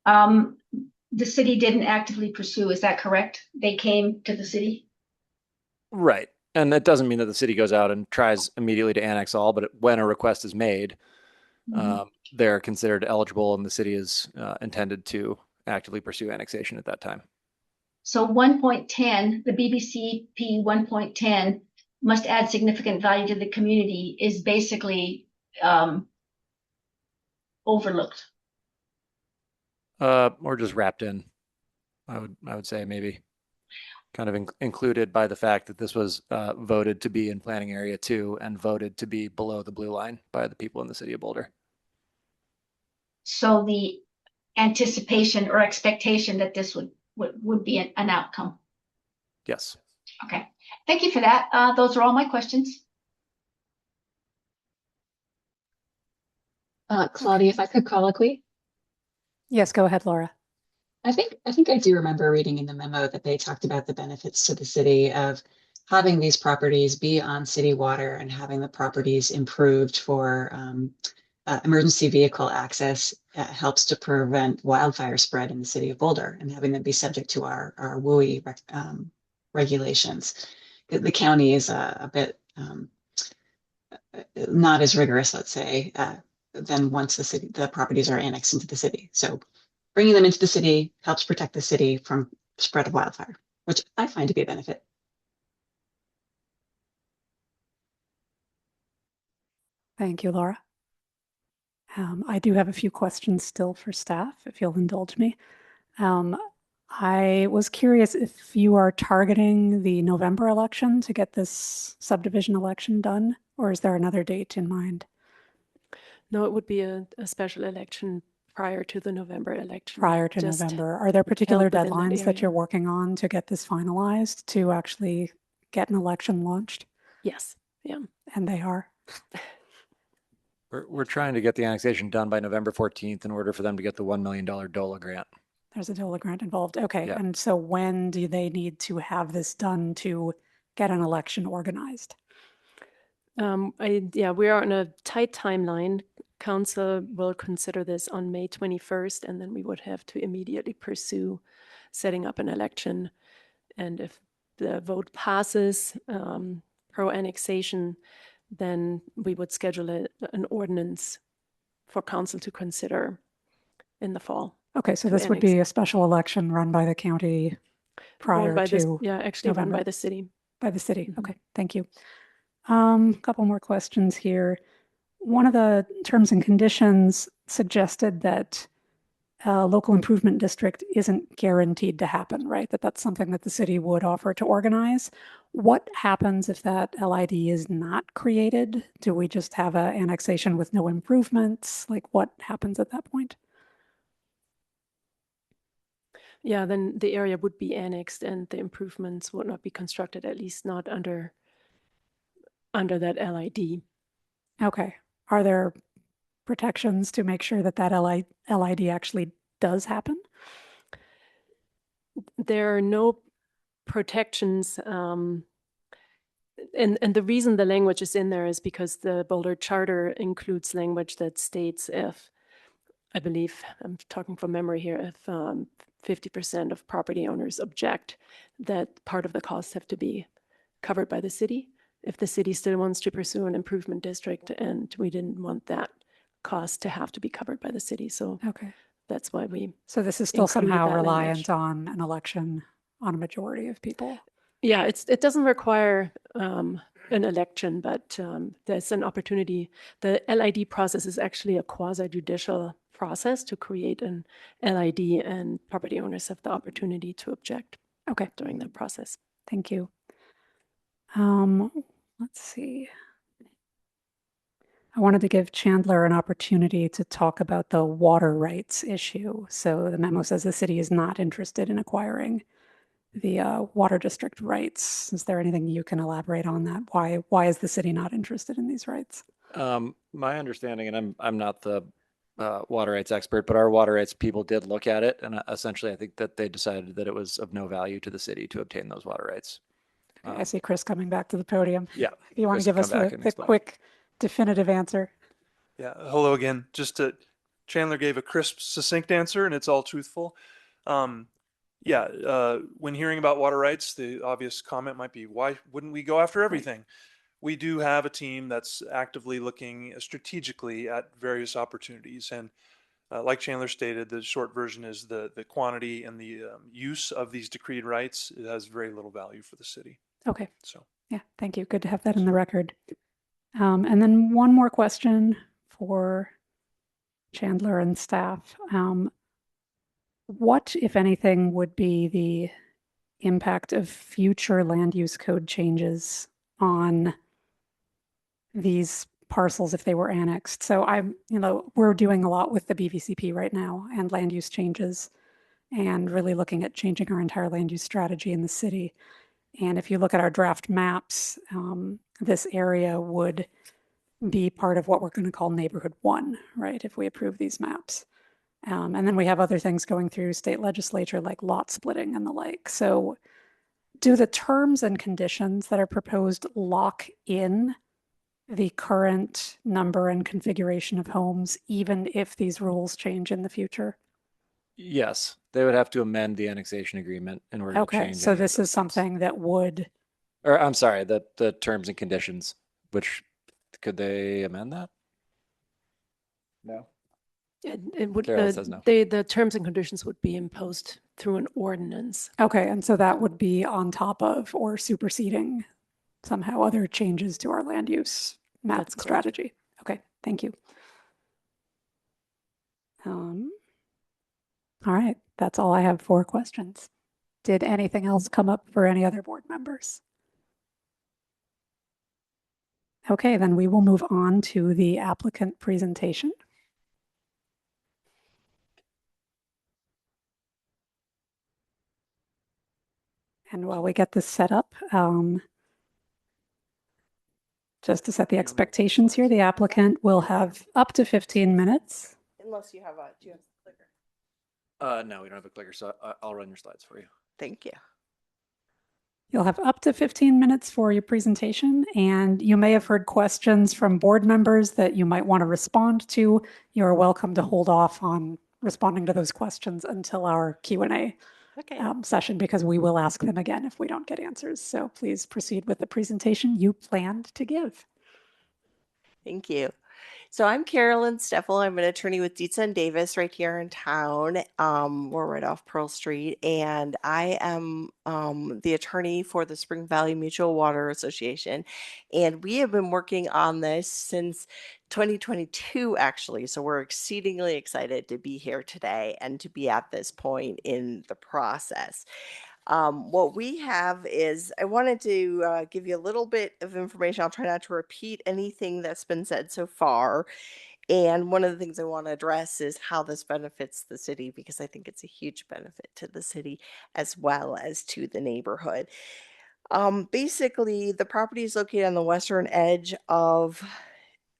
The city didn't actively pursue, is that correct? They came to the city? Right. And that doesn't mean that the city goes out and tries immediately to annex all, but when a request is made, they're considered eligible and the city is intended to actively pursue annexation at that time. So 1.10, the BVCP 1.10 must add significant value to the community is basically overlooked. Or just wrapped in, I would say maybe kind of included by the fact that this was voted to be in planning area 2 and voted to be below the blue line by the people in the city of Boulder. So the anticipation or expectation that this would be an outcome. Yes. Okay, thank you for that. Those are all my questions. Claudia, if I could colloquy. Yes, go ahead, Laura. I think I do remember reading in the memo that they talked about the benefits to the city of having these properties be on city water and having the properties improved for emergency vehicle access helps to prevent wildfire spread in the city of Boulder, and having them be subject to our WUI regulations. The county is a bit not as rigorous, let's say, than once the properties are annexed into the city. So bringing them into the city helps protect the city from spread of wildfire, which I find to be a benefit. Thank you, Laura. I do have a few questions still for staff, if you'll indulge me. I was curious if you are targeting the November election to get this subdivision election done, or is there another date in mind? No, it would be a special election prior to the November election. Prior to just November, are there particular within that deadlines that area. you're working on to get this finalized to actually get an election launched? Yes, yeah. And they are. We're trying to get the annexation done by November 14th in order for them to get the $1 million DOLA grant. There's a DOLA grant involved. Okay. Yeah. And so when do they need to have this done to get an election organized? Yeah, we are on a tight timeline. Council will consider this on May 21st, and then we would have to immediately pursue setting up an election. And if the vote passes pro annexation, then we would schedule an ordinance for council to consider in the fall. Okay, so to this would annex. be a special election run by the county prior Run by to actually run November. by the city. By the city. Mhm. Okay, thank you. Couple more questions here. One of the terms and conditions suggested that a local improvement district isn't guaranteed to happen, right? That's something that the city would offer to organize. What happens if that LID is not created? Do we just have an annexation with no improvements? Like what happens at that point? Yeah, then the area would be annexed and the improvements would not be constructed, at least not under that LID. Okay. Are there protections to make sure that that LID actually does happen? There are no protections. And the reason the language is in there is because the Boulder Charter includes language that states if, I believe, I'm talking from memory here, if 50% of property owners object, that part of the costs have to be covered by the city. If the city still wants to pursue an improvement district, and we didn't want that cost to have to be covered by the city. So Okay. that's why we, So this is still included somehow that reliant language. on an election on a majority of people. yeah, it doesn't require an election, but there's an opportunity. The LID process is actually a quasi-judicial process to create an LID, and property owners have the opportunity to object Okay, during that process. thank you. Let's see. I wanted to give Chandler an opportunity to talk about the water rights issue. So the memo says the city is not interested in acquiring the water district rights. Is there anything you can elaborate on that? Why is the city not interested in these rights? My understanding, and I'm not the water rights expert, but our water rights people did look at it, and essentially I think that they decided that it was of no value to the city to obtain those water rights. I see Chris coming back to the podium. Yeah. If you want Chris to give will us come back the and explain. quick, definitive answer. Yeah, hello again. Chandler gave a crisp, succinct answer, and it's all truthful. When hearing about water rights, the obvious comment might be, why wouldn't we go after everything? We do have a team that's actively looking strategically at various opportunities. And like Chandler stated, the short version is the quantity and the use of these decreed rights. It has very little value for the city. Okay. So Yeah, thank you. Good to have that in the record. And then one more question for Chandler and staff. What, if anything, would be the impact of future land use code changes on these parcels if they were annexed? So we're doing a lot with the BVCP right now and land use changes and really looking at changing our entire land use strategy in the city. And if you look at our draft maps, this area would be part of what we're going to call neighborhood 1, right? If we approve these maps. And then we have other things going through state legislature like lot splitting and the like. So do the terms and conditions that are proposed lock in the current number and configuration of homes, even if these rules change in the future? Yes, they would have to amend the annexation agreement in order to Okay, change so any of this those is things. something that would, Or I'm sorry, the terms and conditions, which could they amend that? No. It would, Carol says no. the terms and conditions would be imposed through an ordinance. okay, and so that would be on top of or superseding somehow other changes to our land use map That's correct. strategy. Okay, thank you. All right, that's all I have for questions. Did anything else come up for any other board members? Okay, then we will move on to the applicant presentation. And while we get this set up, just to set the expectations here, the applicant will have up to 15 minutes. Unless you have a, do you have a clicker? No, we don't have a clicker, so I'll run your slides for you. Thank you. You'll have up to 15 minutes for your presentation, and you may have heard questions from board members that you might want to respond to. You're welcome to hold off on responding to those questions until our Q&A Okay. session, because we will ask them again if we don't get answers. So please proceed with the presentation you planned to give. Thank you. So I'm Carolyn Steffel. I'm an attorney with Dietz and Davis right here in town. We're right off Pearl Street, and I am the attorney for the Spring Valley Mutual Water Association. And we have been working on this since 2022, actually. So we're exceedingly excited to be here today and to be at this point in the process. What we have is, I wanted to give you a little bit of information. I'll try not to repeat anything that's been said so far. And one of the things I want to address is how this benefits the city, because I think it's a huge benefit to the city as well as to the neighborhood. Basically, the property is located on the western edge of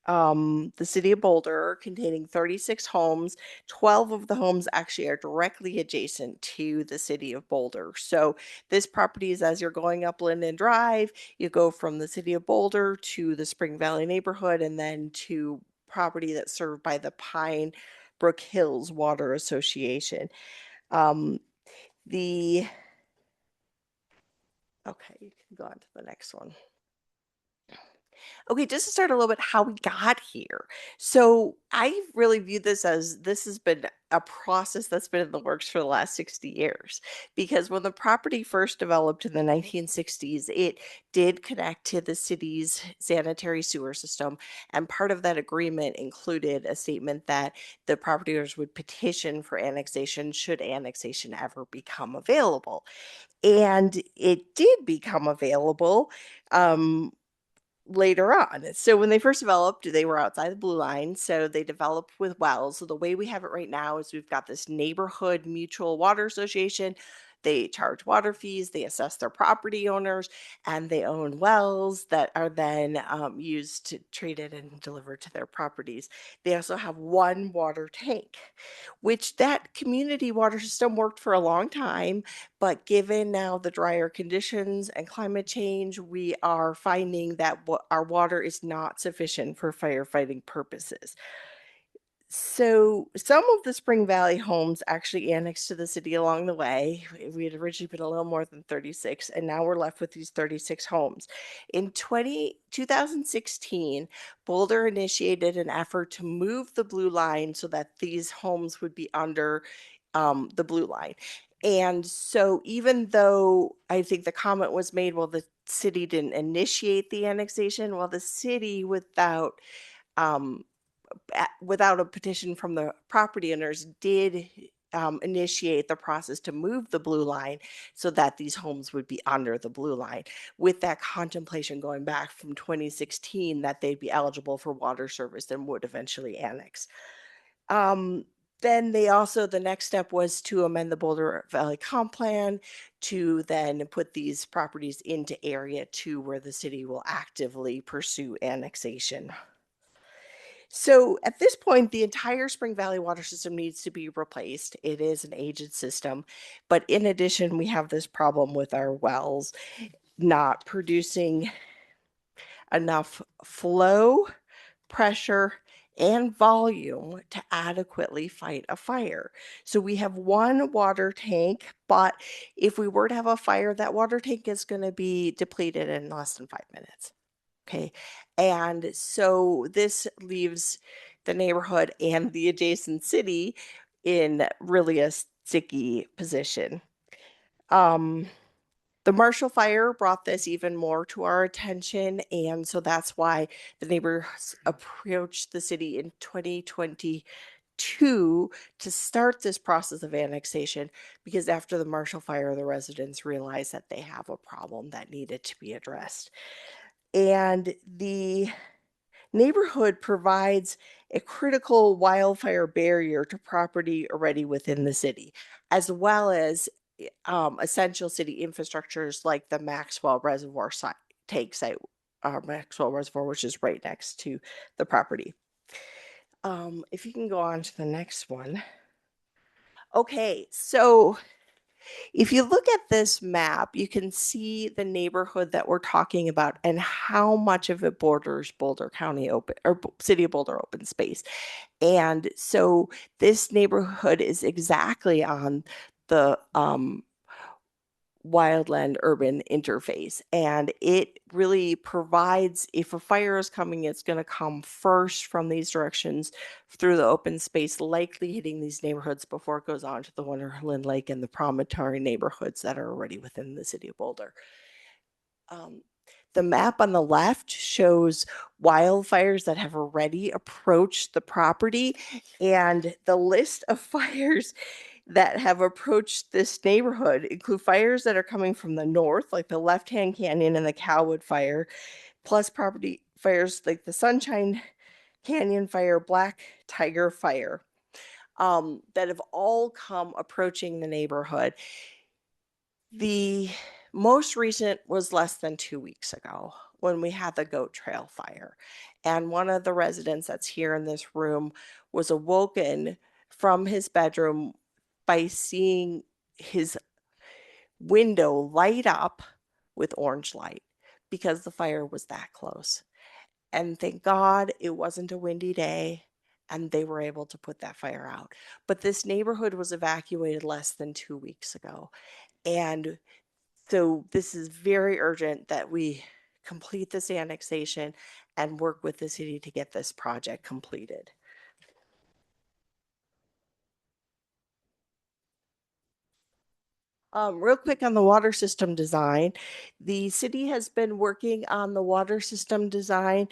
the city of Boulder, containing 36 homes. 12 of the homes actually are directly adjacent to the city of Boulder. So this property is, as you're going up Linden Drive, you go from the city of Boulder to the Spring Valley neighborhood, and then to property that's served by the Pine Brook Hills Water Association. Okay, you can go on to the next one. Okay, just to start a little bit how we got here. So I really view this as, this has been a process that's been in the works for the last 60 years. Because when the property first developed in the 1960s, it did connect to the city's sanitary sewer system. And part of that agreement included a statement that the property owners would petition for annexation should annexation ever become available. And it did become available. Later on. So when they first developed, they were outside the blue line. So they developed with wells. So the way we have it right now is we've got this neighborhood mutual water association. They charge water fees, they assess their property owners, and they own wells that are then used to treated and delivered to their properties. They also have one water tank, which that community water system worked for a long time. But given now the drier conditions and climate change, we are finding that our water is not sufficient for firefighting purposes. So some of the Spring Valley homes actually annexed to the city along the way. We had originally been a little more than 36, and now we're left with these 36 homes. In 2016, Boulder initiated an effort to move the blue line so that these homes would be under the blue line. And so even though I think the comment was made, well, the city didn't initiate the annexation, well, the city without a petition from the property owners did initiate the process to move the blue line so that these homes would be under the blue line, with that contemplation going back from 2016 that they'd be eligible for water service and would eventually annex. Then the next step was to amend the Boulder Valley Comp Plan to then put these properties into Area 2, where the city will actively pursue annexation. So at this point, the entire Spring Valley water system needs to be replaced. It is an aged system. But in addition, we have this problem with our wells not producing enough flow, pressure, and volume to adequately fight a fire. So we have one water tank, but if we were to have a fire, that water tank is going to be depleted in less than 5 minutes. Okay. And so this leaves the neighborhood and the adjacent city in really a sticky position. The Marshall Fire brought this even more to our attention, and so that's why the neighbors approached the city in 2022 to start this process of annexation, because after the Marshall Fire, the residents realized that they have a problem that needed to be addressed. And the neighborhood provides a critical wildfire barrier to property already within the city, as well as essential city infrastructures like the Maxwell Reservoir tank site, Maxwell Reservoir, which is right next to the property. If you can go on to the next one. Okay, so if you look at this map, you can see the neighborhood that we're talking about and how much of it borders Boulder County open or City of Boulder open space. And so this neighborhood is exactly on the wildland urban interface, and it really provides, if a fire is coming, it's going to come first from these directions through the open space, likely hitting these neighborhoods before it goes on to the Wonderland Lake and the Promontory neighborhoods that are already within the City of Boulder. The map on the left shows wildfires that have already approached the property, and the list of fires that have approached this neighborhood include fires that are coming from the north, like the Left Hand Canyon and the Calwood Fire, plus property fires like the Sunshine Canyon Fire, Black Tiger Fire, that have all come approaching the neighborhood. The most recent was less than 2 weeks ago when we had the Goat Trail Fire. And one of the residents that's here in this room was awoken from his bedroom by seeing his window light up with orange light because the fire was that close. And thank God it wasn't a windy day and they were able to put that fire out. But this neighborhood was evacuated less than 2 weeks ago. And so this is very urgent that we complete this annexation and work with the city to get this project completed. Real quick on the water system design, the city has been working on the water system design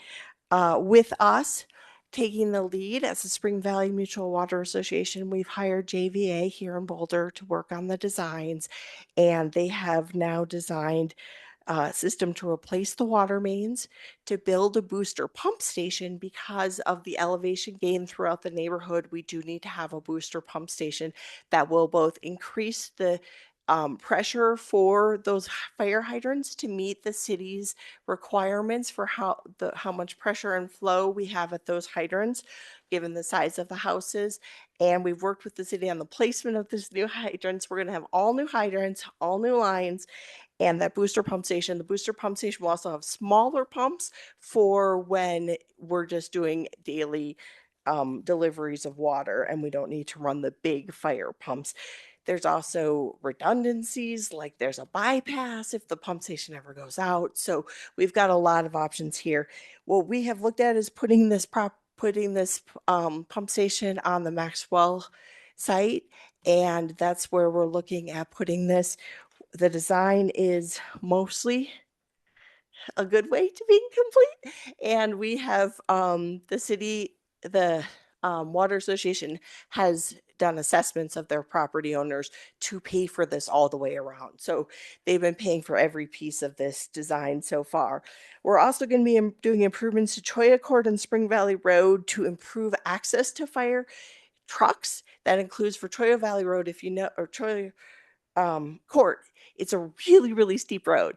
with us, taking the lead as the Spring Valley Mutual Water Association. We've hired JVA here in Boulder to work on the designs, and they have now designed a system to replace the water mains, to build a booster pump station. Because of the elevation gain throughout the neighborhood, we do need to have a booster pump station that will both increase the pressure for those fire hydrants to meet the city's requirements for how much pressure and flow we have at those hydrants, given the size of the houses. And we've worked with the city on the placement of these new hydrants. We're going to have all new hydrants, all new lines, and that booster pump station. The booster pump station will also have smaller pumps for when we're just doing daily deliveries of water and we don't need to run the big fire pumps. There's also redundancies, like there's a bypass if the pump station ever goes out. So we've got a lot of options here. What we have looked at is putting this pump station on the Maxwell site, and that's where we're looking at putting this. The design is mostly a good way to being complete, and we have the city, the Water Association has done assessments of their property owners to pay for this all the way around. So they've been paying for every piece of this design so far. We're also going to be doing improvements to Cholla Court and Spring Valley Road to improve access to fire trucks. That includes for Cholla Valley Road, if you know, or Cholla court. It's a really, really steep road.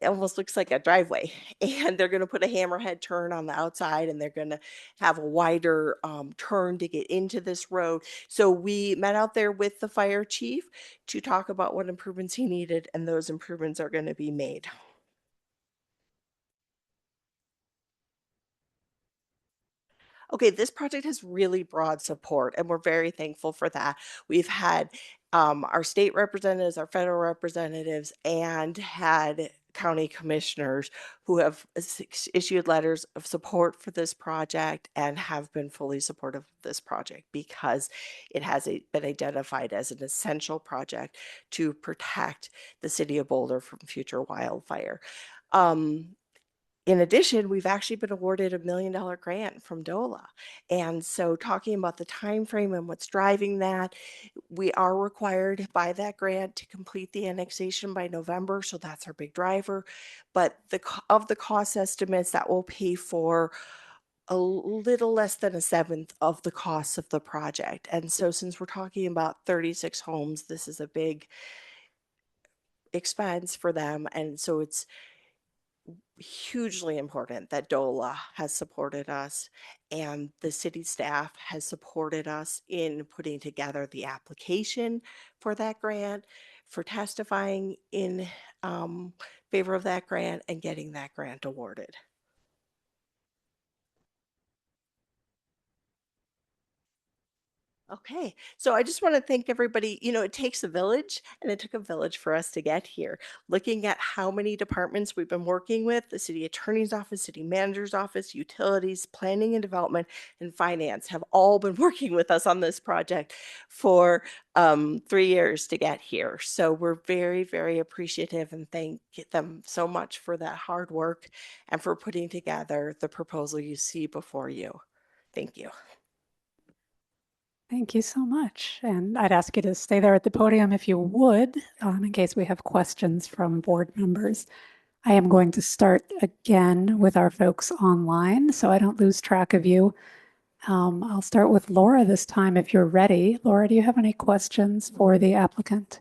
It almost looks like a driveway. And they're going to put a hammerhead turn on the outside, and they're going to have a wider turn to get into this road. So we met out there with the fire chief to talk about what improvements he needed, and those improvements are going to be made. Okay, this project has really broad support, and we're very thankful for that. We've had our state representatives, our federal representatives, and had county commissioners who have issued letters of support for this project and have been fully supportive of this project because it has been identified as an essential project to protect the city of Boulder from future wildfire. In addition, we've actually been awarded $1 million grant from DOLA. And so talking about the time frame and what's driving that, we are required by that grant to complete the annexation by November. So that's our big driver. But of the cost estimates, that will pay for a little less than 1/7 of the cost of the project. And so since we're talking about 36 homes, this is a big expense for them. And so it's hugely important that DOLA has supported us and the city staff has supported us in putting together the application for that grant, for testifying in favor of that grant and getting that grant awarded. Okay, so I just want to thank everybody. You know, it takes a village, and it took a village for us to get here. Looking at how many departments we've been working with, the city attorney's office, city manager's office, utilities, planning and development, and finance have all been working with us on this project for 3 years to get here. So we're very, very appreciative and thank them so much for that hard work and for putting together the proposal you see before you. Thank you. Thank you so much. And I'd ask you to stay there at the podium if you would, in case we have questions from board members. I am going to start again with our folks online so I don't lose track of you. I'll start with Laura this time if you're ready. Laura, do you have any questions for the applicant?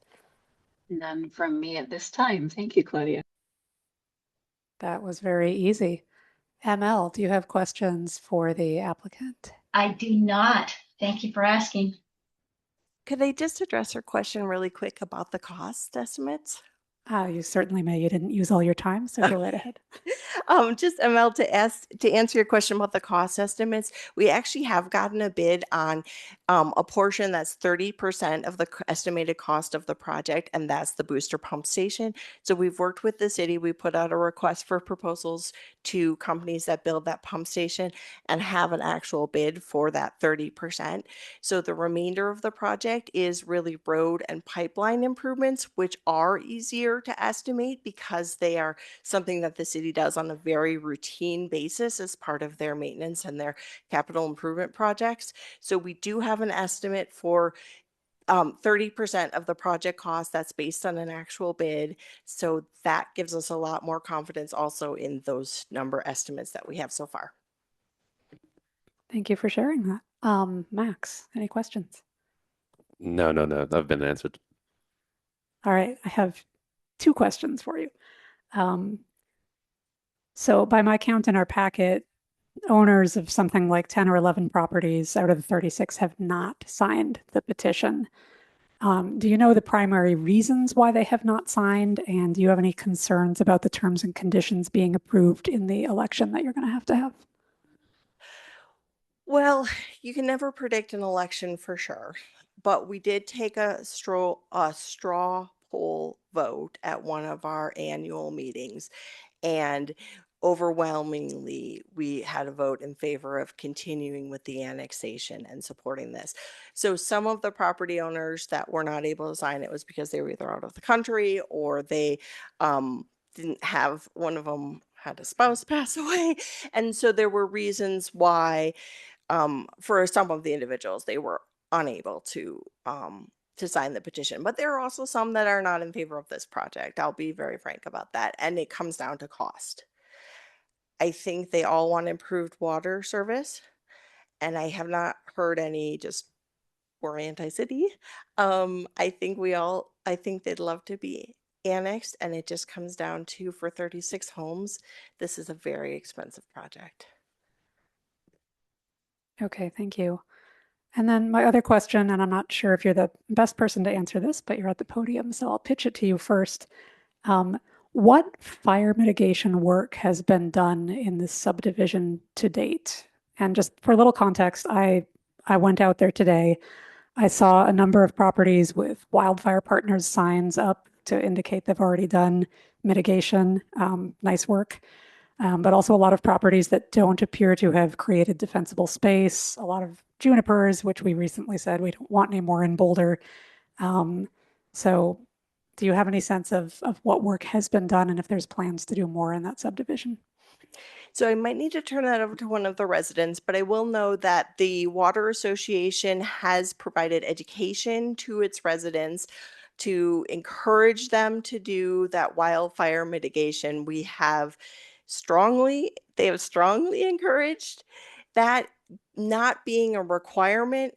None from me at this time. Thank you, Claudia. That was very easy. ML, do you have questions for the applicant? I do not. Thank you for asking. Could I just address her question really quick about the cost estimates? You certainly may. You didn't use all your time, so go right ahead. Just ML, to answer your question about the cost estimates, we actually have gotten a bid on a portion that's 30% of the estimated cost of the project, and that's the booster pump station. So we've worked with the city. We put out a request for proposals to companies that build that pump station and have an actual bid for that 30%. So the remainder of the project is really road and pipeline improvements, which are easier to estimate because they are something that the city does on a very routine basis as part of their maintenance and their capital improvement projects. So we do have an estimate for 30% of the project cost that's based on an actual bid. So that gives us a lot more confidence also in those number estimates that we have so far. Thank you for sharing that. Max, any questions? No. I've been answered. All right, I have 2 questions for you. So by my count in our packet, owners of something like 10 or 11 properties out of the 36 have not signed the petition. Do you know the primary reasons why they have not signed? And do you have any concerns about the terms and conditions being approved in the election that you're going to have? Well, you can never predict an election for sure, but we did take a straw poll vote at one of our annual meetings, and overwhelmingly we had a vote in favor of continuing with the annexation and supporting this. So some of the property owners that were not able to sign it was because they were either out of the country or they didn't have, one of them had a spouse pass away, and so there were reasons why for some of the individuals they were unable to sign the petition. But there are also some that are not in favor of this project. I'll be very frank about that. And it comes down to cost. I think they all want improved water service. And I have not heard any just we're anti-city. I think we all I think they'd love to be annexed, and it just comes down to, for 36 homes, this is a very expensive project. Okay, thank you. And then my other question, and I'm not sure if you're the best person to answer this, but you're at the podium, so I'll pitch it to you first. What fire mitigation work has been done in this subdivision to date? And just for a little context, I went out there today. I saw a number of properties with Wildfire Partners signs up to indicate they've already done mitigation. Nice work. But also a lot of properties that don't appear to have created defensible space, a lot of junipers, which we recently said we don't want anymore in Boulder. So do you have any sense of what work has been done and if there's plans to do more in that subdivision? So I might need to turn that over to one of the residents, but I will know that the Water Association has provided education to its residents to encourage them to do that wildfire mitigation. They have strongly encouraged that, not being a requirement,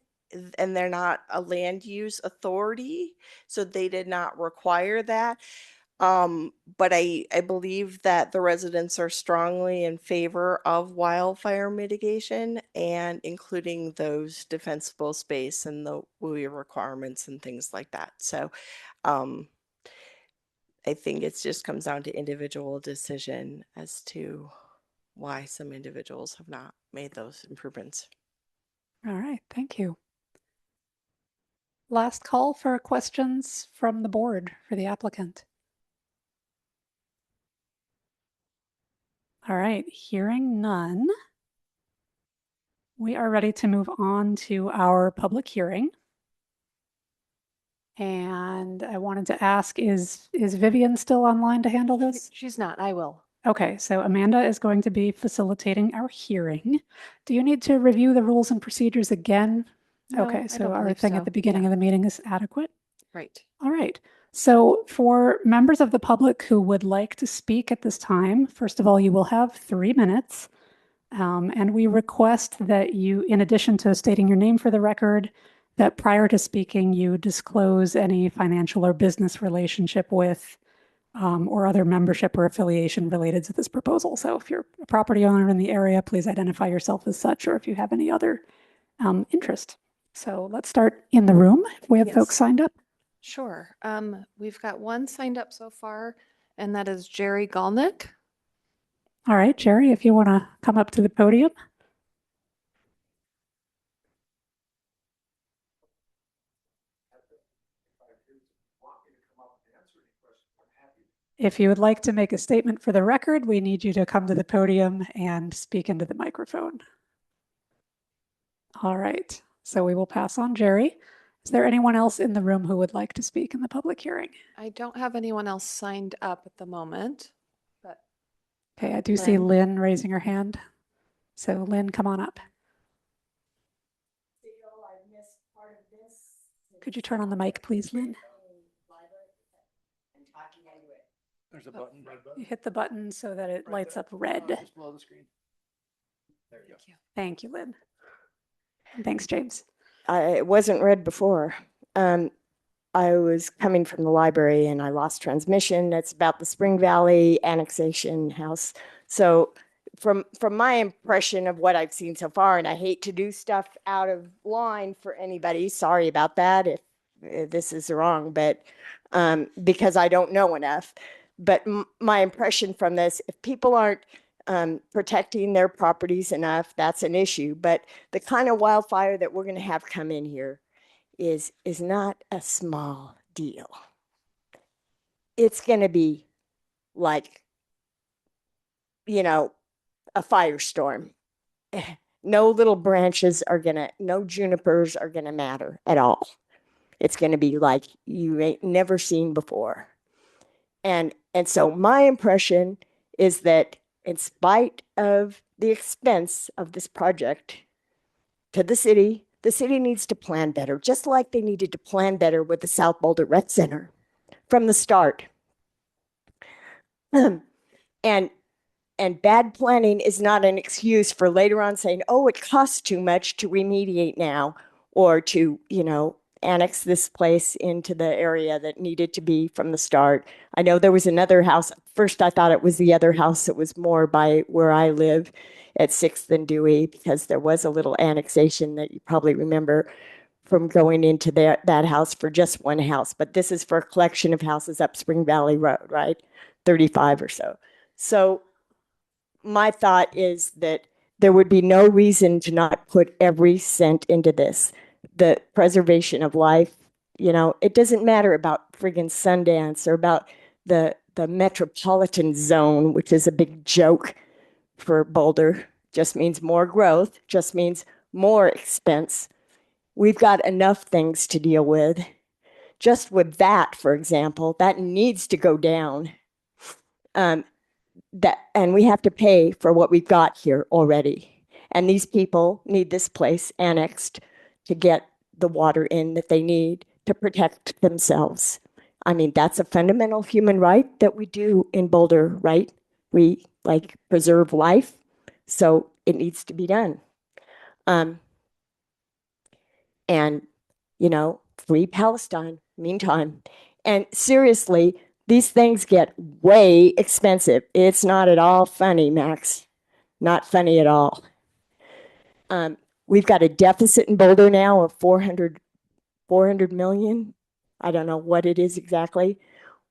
and they're not a land use authority, so they did not require that. But I believe that the residents are strongly in favor of wildfire mitigation and including those defensible space and the WUI requirements and things like that. So I think it just comes down to individual decision as to why some individuals have not made those improvements. All right, thank you. Last call for questions from the board for the applicant. All right, hearing none, we are ready to move on to our public hearing. And I wanted to ask, is Vivian still online to handle this? She's not. I will. Okay, so Amanda is going to be facilitating our hearing. Do you need to review the rules and procedures again? No, Okay, I so don't our believe thing so. at the beginning Yeah. of the meeting is adequate? Right. All right. So for members of the public who would like to speak at this time, first of all, you will have 3 minutes. And we request that you, in addition to stating your name for the record, that prior to speaking, you disclose any financial or business relationship with or other membership or affiliation related to this proposal. So if you're a property owner in the area, please identify yourself as such, or if you have any other interest. So let's start in the room. If we have folks Yes. signed up. Sure. We've got one signed up so far, and that is Jerry Galnick. All right, Jerry, if you want to come up to the podium. If you would like to make a statement for the record, we need you to come to the podium and speak into the microphone. All right, so we will pass on Jerry. Is there anyone else in the room who would like to speak in the public hearing? I don't have anyone else signed up at the moment, but Okay, I do see Lynn. Lynn raising her hand. So Lynn, come on up. Could you turn on the mic, please, Lynn? There's a button. You hit the button so that it lights up red. Just below the screen. There you go. Thank you, Lynn. And thanks, James. It wasn't red before. I was coming from the library and I lost transmission. It's about the Spring Valley annexation house. So from my impression of what I've seen so far, and I hate to do stuff out of line for anybody, sorry about that if this is wrong, but because I don't know enough. But my impression from this, if people aren't protecting their properties enough, that's an issue. But the kind of wildfire that we're going to have come in here is not a small deal. It's going to be like, you know, a firestorm. No little branches are no junipers are going to matter at all. It's going to be like you ain't never seen before. And so my impression is that in spite of the expense of this project to the city needs to plan better, just like they needed to plan better with the South Boulder Rec Center from the start. And bad planning is not an excuse for later on saying, oh, it costs too much to remediate now, or to, you know, annex this place into the area that needed to be from the start. I know there was another house. First, I thought it was the other house that was more by where I live at 6th and Dewey, because there was a little annexation that you probably remember from going into that house for just one house. But this is for a collection of houses up Spring Valley Road, right? 35 or so. So my thought is that there would be no reason to not put every cent into this. The preservation of life, you know, it doesn't matter about friggin' Sundance or about the metropolitan zone, which is a big joke for Boulder. Just means more growth, just means more expense. We've got enough things to deal with. Just with that, for example, that needs to go down. And we have to pay for what we've got here already. And these people need this place annexed to get the water in that they need to protect themselves. I mean, that's a fundamental human right that we do in Boulder, right? We like preserve life, so it needs to be done. And, you know, free Palestine, meantime. And seriously, these things get way expensive. It's not at all funny, Max. Not funny at all. We've got a deficit in Boulder now of 400 million. I don't know what it is exactly.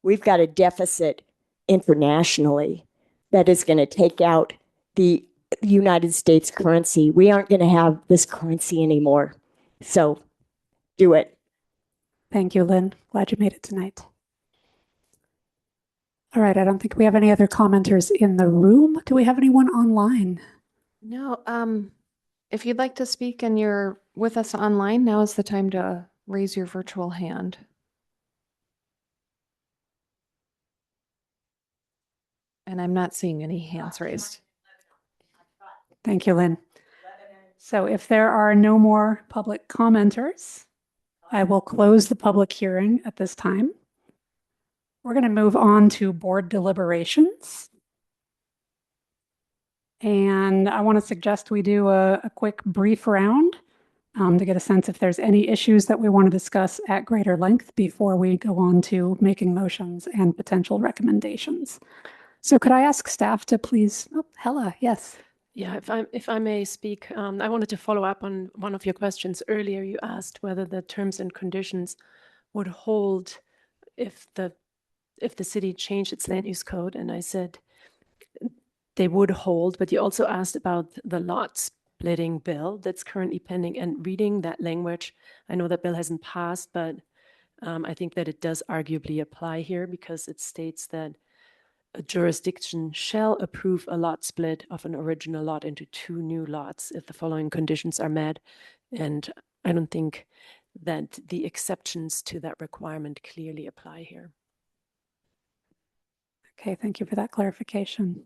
We've got a deficit internationally that is going to take out the United States currency. We aren't going to have this currency anymore. So do it. Thank you, Lynn. Glad you made it tonight. All right, I don't think we have any other commenters in the room. Do we have anyone online? No, if you'd like to speak and you're with us online, now is the time to raise your virtual hand. And I'm not seeing any hands raised. Thank you, Lynn. So if there are no more public commenters, I will close the public hearing at this time. We're going to move on to board deliberations. And I want to suggest we do a quick brief round to get a sense if there's any issues that we want to discuss at greater length before we go on to making motions and potential recommendations. So could I ask staff to please, Hella, yes. Yeah, if I may speak, I wanted to follow up on one of your questions earlier. You asked whether the terms and conditions would hold if the city changed its land use code, and I said they would hold, but you also asked about the lot splitting bill that's currently pending, and reading that language, I know that bill hasn't passed, but I think that it does arguably apply here because it states that a jurisdiction shall approve a lot split of an original lot into 2 new lots if the following conditions are met. And I don't think that the exceptions to that requirement clearly apply here. Okay, thank you for that clarification.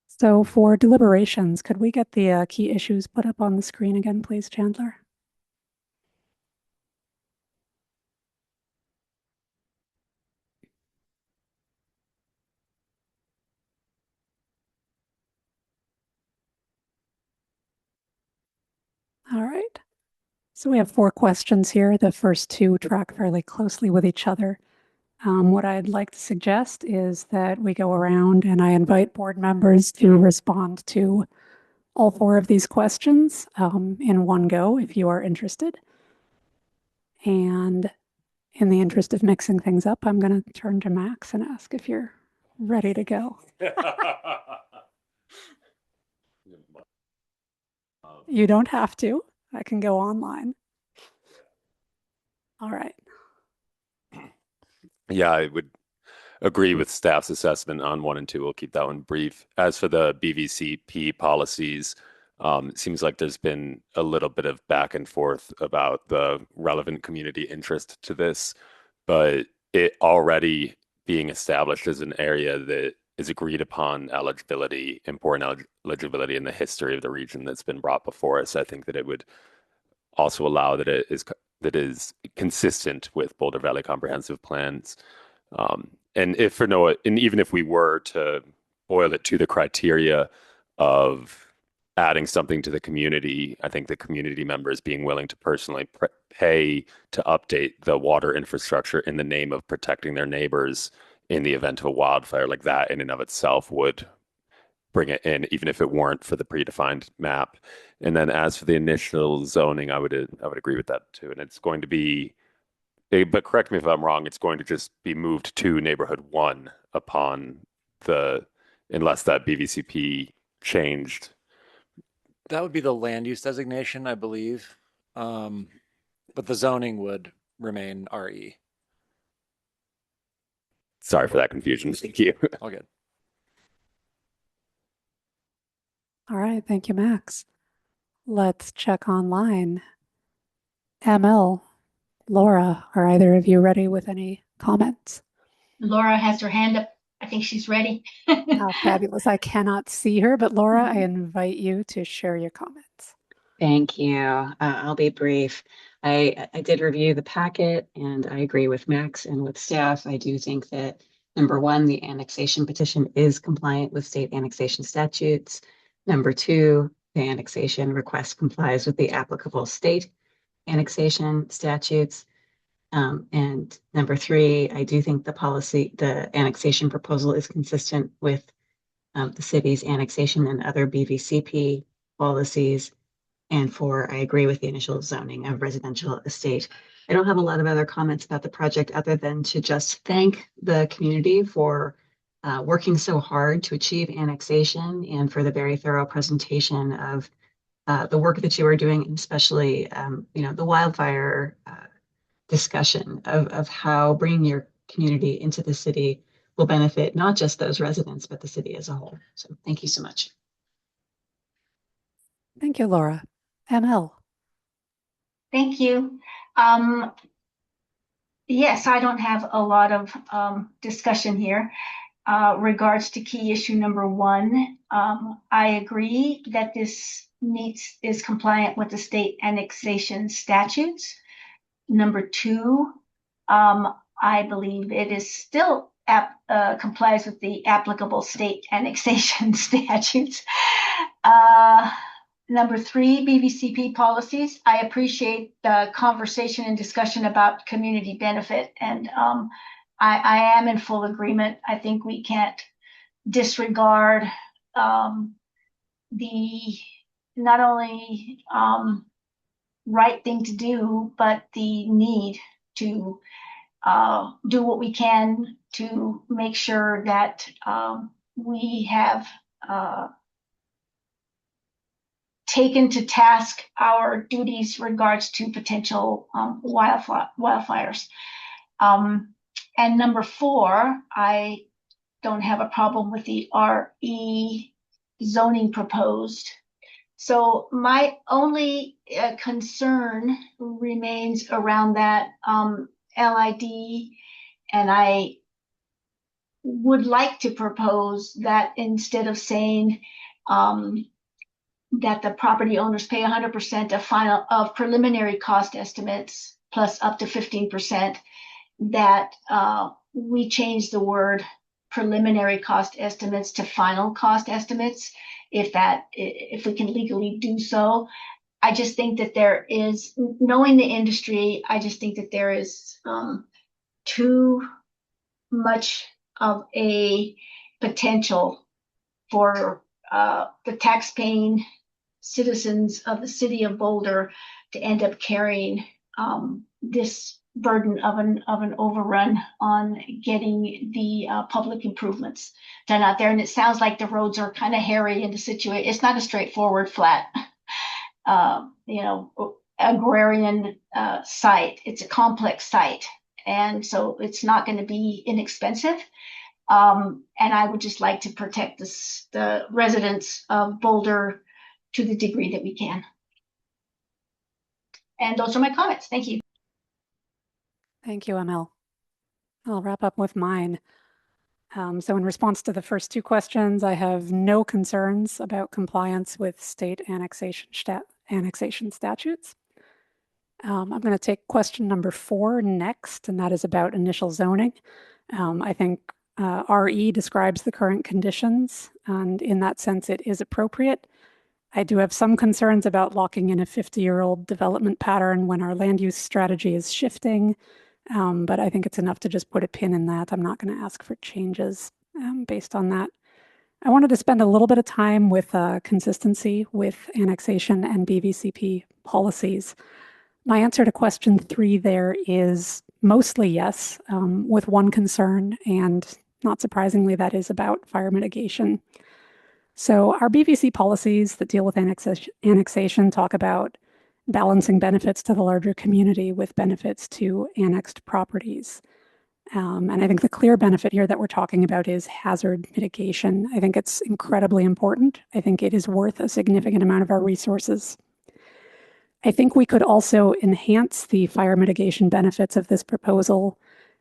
So for deliberations, could we get the key issues put up on the screen again, please, Chandler? All right. So we have 4 questions here. The first 2 track fairly closely with each other. What I'd like to suggest is that we go around and I invite board members to respond to all 4 of these questions in one go if you are interested. And in the interest of mixing things up, I'm going to turn to Max and ask if you're ready to go. You don't have to. I can go online. All right. Yeah, I would agree with staff's assessment on 1 and 2. We'll keep that one brief. As for the BVCP policies, it seems like there's been a little bit of back and forth about the relevant community interest to this, but it already being established as an area that is agreed upon eligibility, important eligibility in the history of the region that's been brought before us. I think that it would also allow that it is consistent with Boulder Valley comprehensive plans. And even if we were to boil it to the criteria of adding something to the community. I think the community members being willing to personally pay to update the water infrastructure in the name of protecting their neighbors in the event of a wildfire, like that in and of itself would bring it in, even if it weren't for the predefined map. And then as for the initial zoning, I would agree with that too. And it's going to be, but correct me if I'm wrong, it's going to just be moved to neighborhood 1 upon unless that BVCP changed. That would be the land use designation, I believe. But the zoning would remain RE. Sorry for that confusion. Thank you. All good. All right, thank you, Max. Let's check online. ML, Laura, are either of you ready with any comments? Laura has her hand up. I think she's ready. How fabulous. I cannot see her, but Laura, I invite you to share your comments. Thank you. I'll be brief. I did review the packet and I agree with Max and with staff. I do think that number 1, the annexation petition is compliant with state annexation statutes. Number 2, the annexation request complies with the applicable state annexation statutes. And number 3, I do think the annexation proposal is consistent with the city's annexation and other BVCP policies. And 4, I agree with the initial zoning of residential estate. I don't have a lot of other comments about the project other than to just thank the community for working so hard to achieve annexation and for the very thorough presentation of the work that you are doing, and especially the wildfire discussion of how bringing your community into the city will benefit not just those residents, but the city as a whole. So thank you so much. Thank you, Laura. ML. Thank you. Yes, I don't have a lot of discussion here. Regards to key issue number 1, I agree that this is compliant with the state annexation statutes. Number 2, I believe it is still complies with the applicable state annexation statutes. Number 3, BVCP policies. I appreciate the conversation and discussion about community benefit, and I am in full agreement. I think we can't disregard the not only right thing to do, but the need to do what we can to make sure that we have taken to task our duties regards to potential wildfires. And number 4, I don't have a problem with the RE zoning proposed. So my only concern remains around that LID, and I would like to propose that instead of saying that the property owners pay 100% of preliminary cost estimates plus up to 15%, that we change the word preliminary cost estimates to final cost estimates, if we can legally do so. I just think that there is, knowing the industry, I just think that there is too much of a potential for the taxpaying citizens of the city of Boulder to end up carrying this burden of an overrun on getting the public improvements done out there. And it sounds like the roads are kind of hairy in the situation. It's not a straightforward, flat, agrarian site. It's a complex site. And so it's not going to be inexpensive. And I would just like to protect the residents of Boulder to the degree that we can. And those are my comments. Thank you. Thank you, ML. I'll wrap up with mine. So in response to the first 2 questions, I have no concerns about compliance with state annexation statutes. I'm going to take question number 4 next, and that is about initial zoning. I think RE describes the current conditions, and in that sense, it is appropriate. I do have some concerns about locking in a 50-year-old development pattern when our land use strategy is shifting. But I think it's enough to just put a pin in that. I'm not going to ask for changes based on that. I wanted to spend a little bit of time with consistency with annexation and BVCP policies. My answer to question 3 there is mostly yes, with one concern, and not surprisingly, that is about fire mitigation. So our BVC policies that deal with annexation talk about balancing benefits to the larger community with benefits to annexed properties. And I think the clear benefit here that we're talking about is hazard mitigation. I think it's incredibly important. I think it is worth a significant amount of our resources. I think we could also enhance the fire mitigation benefits of this proposal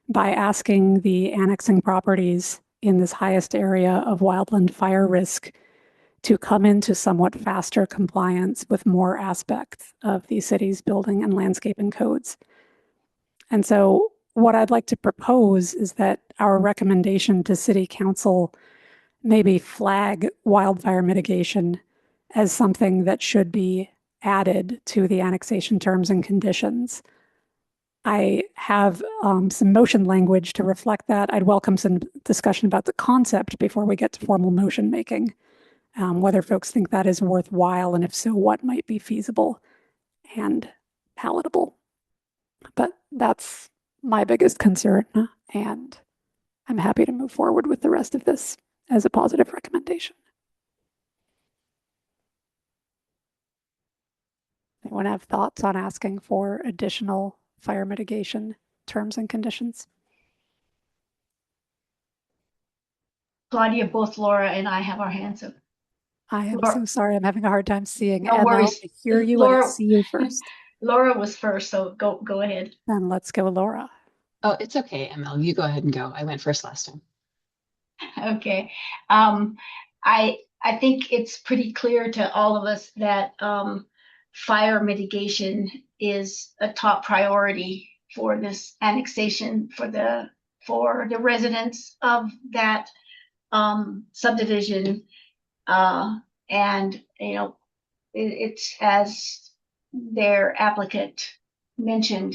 by asking the annexing properties in this highest area of wildland fire risk to come into somewhat faster compliance with more aspects of the city's building and landscaping codes. And so what I'd like to propose is that our recommendation to City Council maybe flag wildfire mitigation as something that should be added to the annexation terms and conditions. I have some motion language to reflect that. I'd welcome some discussion about the concept before we get to formal motion making, whether folks think that is worthwhile, and if so, what might be feasible and palatable. But that's my biggest concern, and I'm happy to move forward with the rest of this as a positive recommendation. Anyone have thoughts on asking for additional fire mitigation terms and conditions? Claudia, both Laura and I have our hands up. I am so sorry. I'm having a hard time seeing. No worries. I hear you and I see you first. Laura was first, so go ahead. Then let's go, Laura. Oh, it's okay, ML. You go ahead and go. I went first last time. Okay. I think it's pretty clear to all of us that fire mitigation is a top priority for this annexation for the residents of that subdivision. And you know, it's as their applicant mentioned,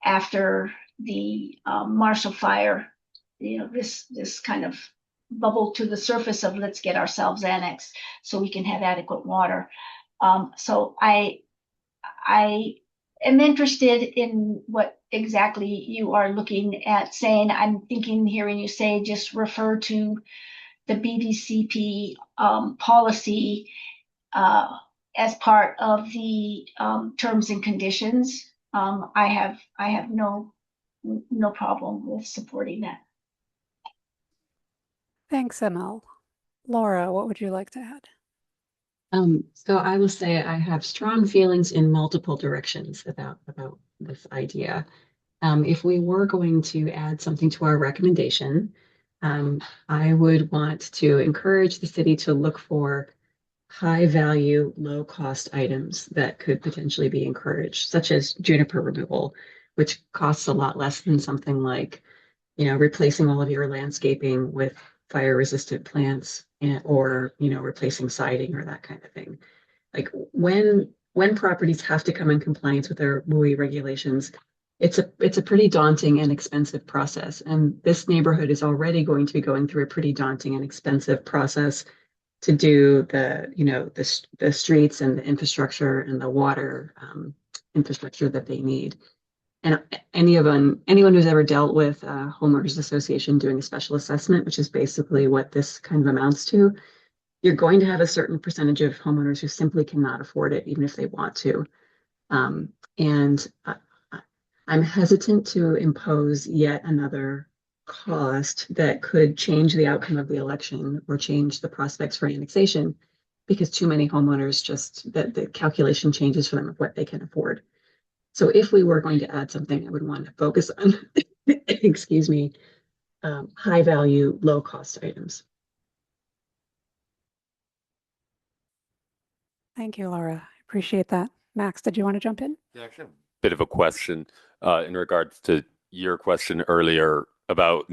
after the Marshall Fire, you know, this kind of bubble to the surface of let's get ourselves annexed so we can have adequate water. So I am interested in what exactly you are looking at saying. I'm thinking, hearing you say, just refer to the BVCP policy as part of the terms and conditions. I have no problem with supporting that. Thanks, ML. Laura, what would you like to add? So I will say I have strong feelings in multiple directions about this idea. If we were going to add something to our recommendation, I would want to encourage the city to look for high value, low cost items that could potentially be encouraged, such as juniper removal, which costs a lot less than something like, you know, replacing all of your landscaping with fire resistant plants, or, you know, replacing siding or that kind of thing. Like when properties have to come in compliance with their WUI regulations, it's a pretty daunting and expensive process. And this neighborhood is already going to be going through a pretty daunting and expensive process to do the streets and the infrastructure and the water infrastructure that they need. And anyone who's ever dealt with a homeowners association doing a special assessment, which is basically what this kind of amounts to, you're going to have a certain percentage of homeowners who simply cannot afford it, even if they want to. And I'm hesitant to impose yet another cost that could change the outcome of the election or change the prospects for annexation, because too many homeowners just, that the calculation changes for them of what they can afford. So if we were going to add something, I would want to focus on, excuse me, high value, low cost items. Thank you, Laura. I appreciate that. Max, did you want to jump in? Yeah, actually, bit of a question in regards to your question earlier about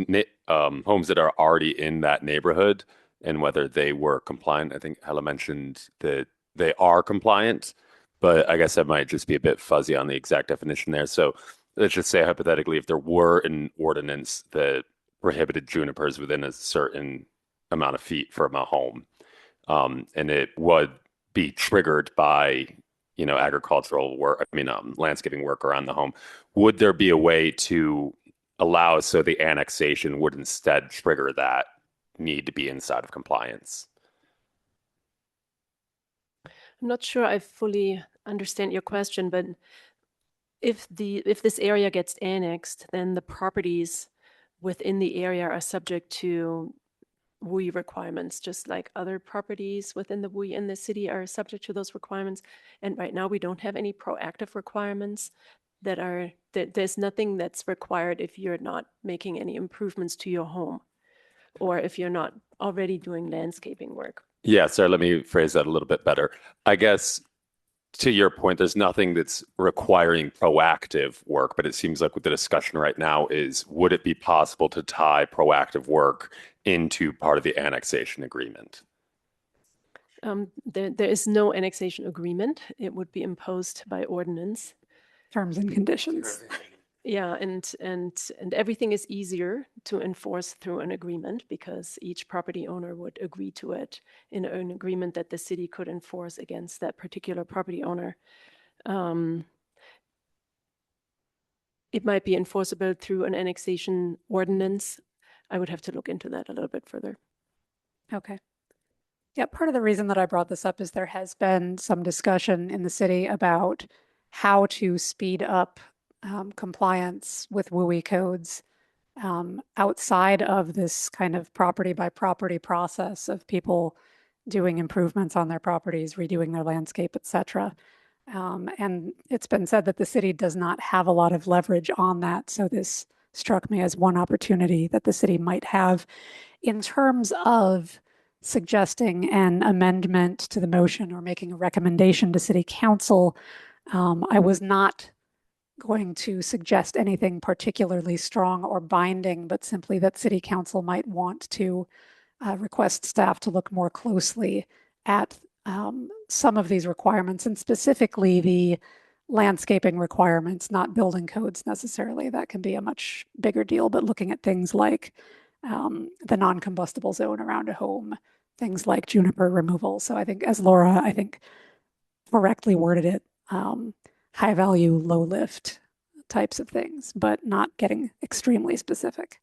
homes that are already in that neighborhood and whether they were compliant. I think Hella mentioned that they are compliant, but I guess that might just be a bit fuzzy on the exact definition there. So let's just say hypothetically, if there were an ordinance that prohibited junipers within a certain amount of feet from a home, and it would be triggered by, agricultural work, landscaping work around the home, would there be a way to allow so the annexation would instead trigger that need to be inside of compliance? I'm not sure I fully understand your question, but if this area gets annexed, then the properties within the area are subject to WUI requirements, just like other properties within the WUI in the city are subject to those requirements. And right now we don't have any proactive requirements there's nothing that's required if you're not making any improvements to your home or if you're not already doing landscaping work. Yeah, so let me phrase that a little bit better. I guess to your point, there's nothing that's requiring proactive work, but it seems like what the discussion right now is, would it be possible to tie proactive work into part of the annexation agreement? There is no annexation agreement. It would be imposed by ordinance. Terms and conditions. Yeah, and everything is easier to enforce through an agreement because each property owner would agree to it in an agreement that the city could enforce against that particular property owner. It might be enforceable through an annexation ordinance. I would have to look into that a little bit further. Okay. Yeah, part of the reason that I brought this up is there has been some discussion in the city about how to speed up compliance with WUI codes outside of this kind of property by property process of people doing improvements on their properties, redoing their landscape, etc. And it's been said that the city does not have a lot of leverage on that. So this struck me as one opportunity that the city might have in terms of suggesting an amendment to the motion or making a recommendation to city council. I was not going to suggest anything particularly strong or binding, but simply that city council might want to request staff to look more closely at some of these requirements, and specifically the landscaping requirements, not building codes necessarily. That can be a much bigger deal, but looking at things like the non-combustible zone around a home, things like juniper removal. So I think, as Laura, correctly worded it, high value, low lift types of things, but not getting extremely specific.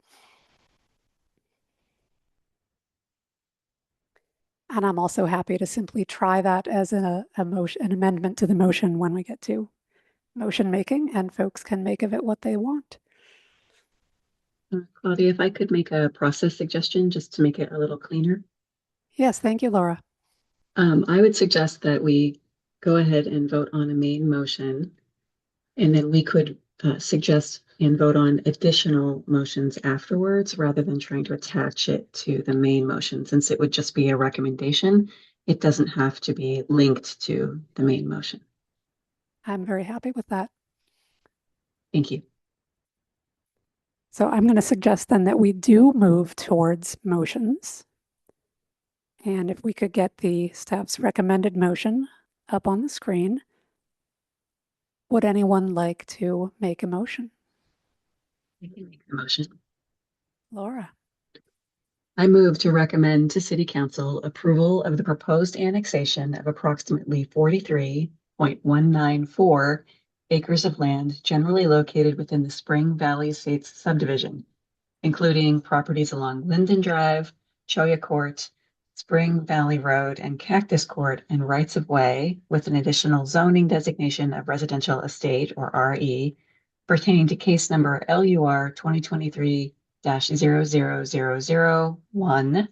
And I'm also happy to simply try that as an amendment to the motion when we get to motion making, and folks can make of it what they want. Claudia, if I could make a process suggestion just to make it a little cleaner. Yes, thank you, Laura. I would suggest that we go ahead and vote on a main motion, and then we could suggest and vote on additional motions afterwards rather than trying to attach it to the main motion. Since it would just be a recommendation, it doesn't have to be linked to the main motion. I'm very happy with that. Thank you. So I'm going to suggest then that we do move towards motions. And if we could get the staff's recommended motion up on the screen, would anyone like to make a motion? I can make the motion. Laura. I move to recommend to City Council approval of the proposed annexation of approximately 43.194 acres of land generally located within the Spring Valley Estates subdivision, including properties along Linden Drive, Cholla Court, Spring Valley Road, and Cactus Court, and rights of way with an additional zoning designation of residential estate, or RE, pertaining to case number LUR 2023-00001,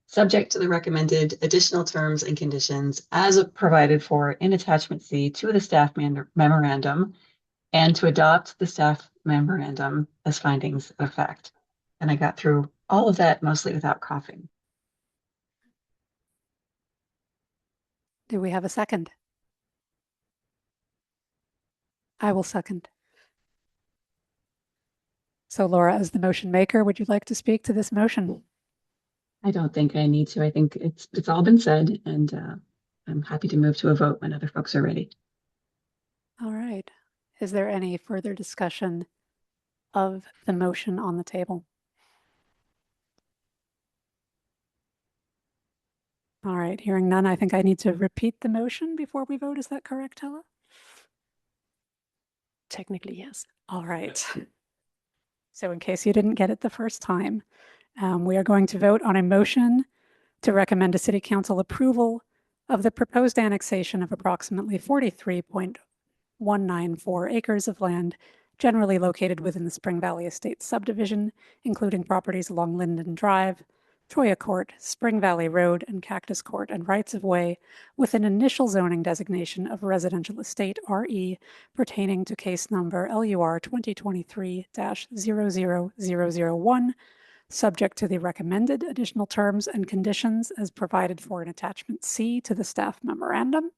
subject to the recommended additional terms and conditions as provided for in attachment C to the staff memorandum, and to adopt the staff memorandum as findings of fact. And I got through all of that mostly without coughing. Do we have a second? I will second. So Laura, as the motion maker, would you like to speak to this motion? I don't think I need to. I think it's all been said, and I'm happy to move to a vote when other folks are ready. All right. Is there any further discussion of the motion on the table? All right, hearing none, I think I need to repeat the motion before we vote. Is that correct, Hella? Technically, yes. All right. So in case you didn't get it the first time, we are going to vote on a motion to recommend to City Council approval of the proposed annexation of approximately 43.194 acres of land generally located within the Spring Valley Estates subdivision, including properties along Linden Drive, Troya Court, Spring Valley Road, and Cactus Court, and rights-of-way with an initial zoning designation of residential estate RE pertaining to case number LUR 2023-00001, subject to the recommended additional terms and conditions as provided for in attachment C to the staff memorandum,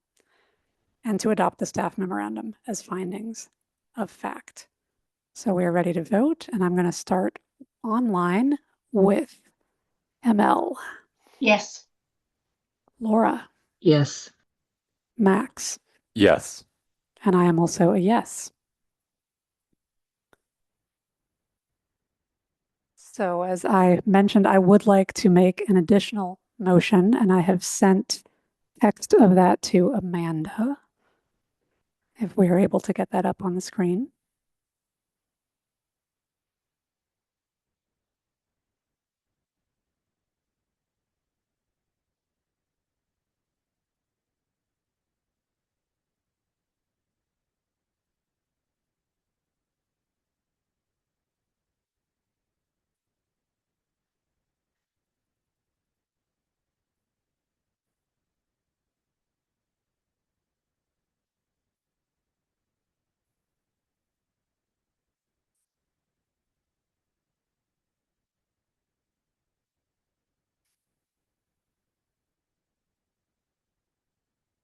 and to adopt the staff memorandum as findings of fact. So we are ready to vote, and I'm going to start online with ML, Yes. Laura, Yes. Max, Yes. and I am also a yes. So as I mentioned, I would like to make an additional motion, and I have sent text of that to Amanda, if we are able to get that up on the screen.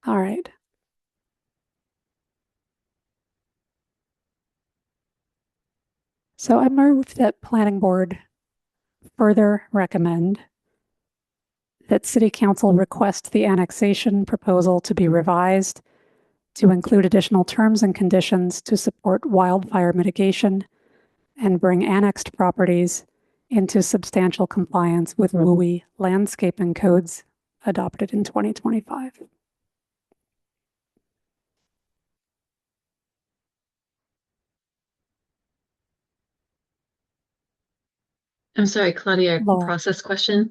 All right. So I move that Planning Board further recommend that City Council request the annexation proposal to be revised to include additional terms and conditions to support wildfire mitigation and bring annexed properties into substantial compliance with WUI landscaping codes adopted in 2025. I'm sorry, Claudia, Laura. process question.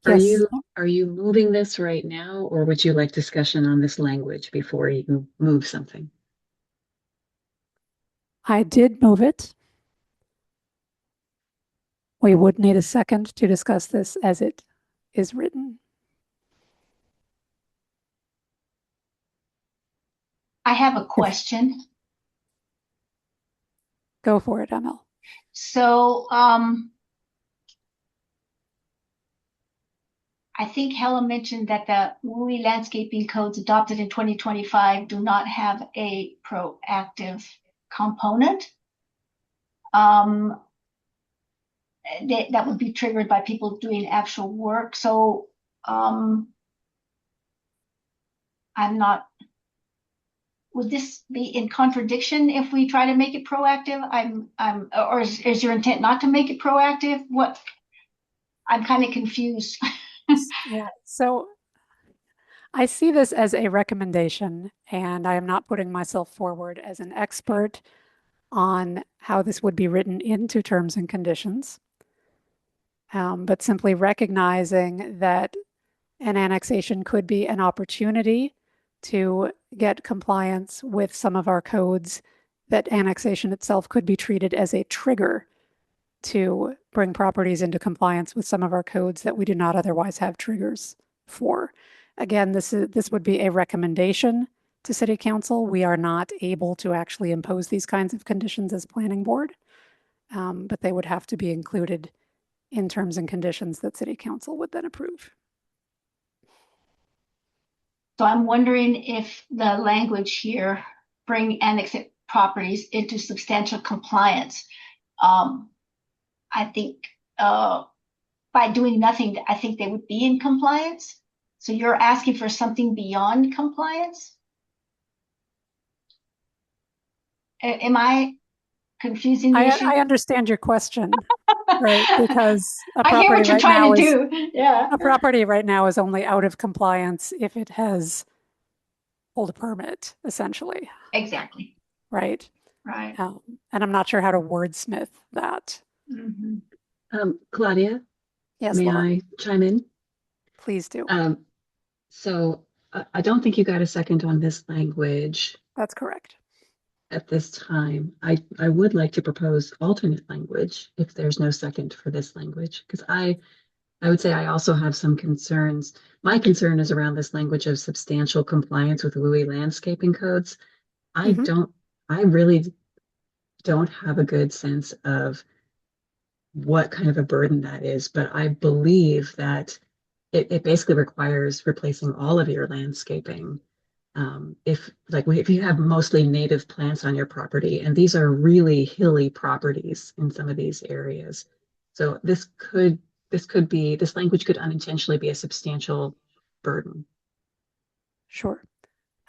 Yes. Are you moving this right now, or would you like discussion on this language before you move something? I did move it. We would need a second to discuss this as it is written. I have a question. Go for it, ML. So, I think Hella mentioned that the WUI landscaping codes adopted in 2025 do not have a proactive component. That would be triggered by people doing actual work. So, I'm not, would this be in contradiction if we try to make it proactive? Or is your intent not to make it proactive? What? I'm kind of confused. Yeah, so I see this as a recommendation, and I am not putting myself forward as an expert on how this would be written into terms and conditions, but simply recognizing that an annexation could be an opportunity to get compliance with some of our codes, that annexation itself could be treated as a trigger to bring properties into compliance with some of our codes that we do not otherwise have triggers for. Again, this would be a recommendation to City Council. We are not able to actually impose these kinds of conditions as Planning Board, but they would have to be included in terms and conditions that City Council would then approve. So I'm wondering if the language here, bring annexed properties into substantial compliance. I think by doing nothing, I think they would be in compliance. So you're asking for something beyond compliance? Am I confusing the issue? I understand your question, right? Because a I hear what property you're right now trying to is do. Yeah. a property right now is only out of compliance if it has pulled a permit, essentially, Exactly. right? Right. And I'm not sure how to wordsmith that. Mhm. Claudia, Yes, may Laura, I chime in? please do. So I don't think you got a second on this language That's correct. at this time. I would like to propose alternate language if there's no second for this language, because I would say I also have some concerns. My concern is around this language of substantial compliance with WUI landscaping codes. Mhm. I really don't have a good sense of what kind of a burden that is, but I believe that it basically requires replacing all of your landscaping. If you have mostly native plants on your property, and these are really hilly properties in some of these areas. So this language could unintentionally be a substantial burden. Sure.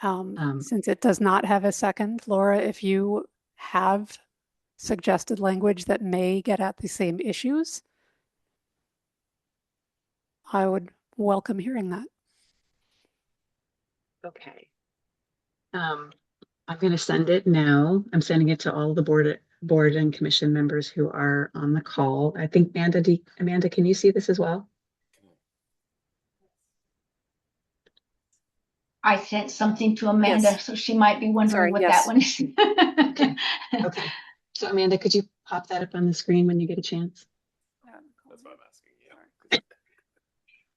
Since it does not have a second, Laura, if you have suggested language that may get at the same issues, I would welcome hearing that. Okay. I'm going to send it now. I'm sending it to all the board and commission members who are on the call. I think Amanda, can you see this as well? I sent something to Amanda, Yes. so she might be wondering Sorry, what yes. that one is. Okay. So Amanda, could you pop that up on the screen when you get a chance? That's what I'm asking you.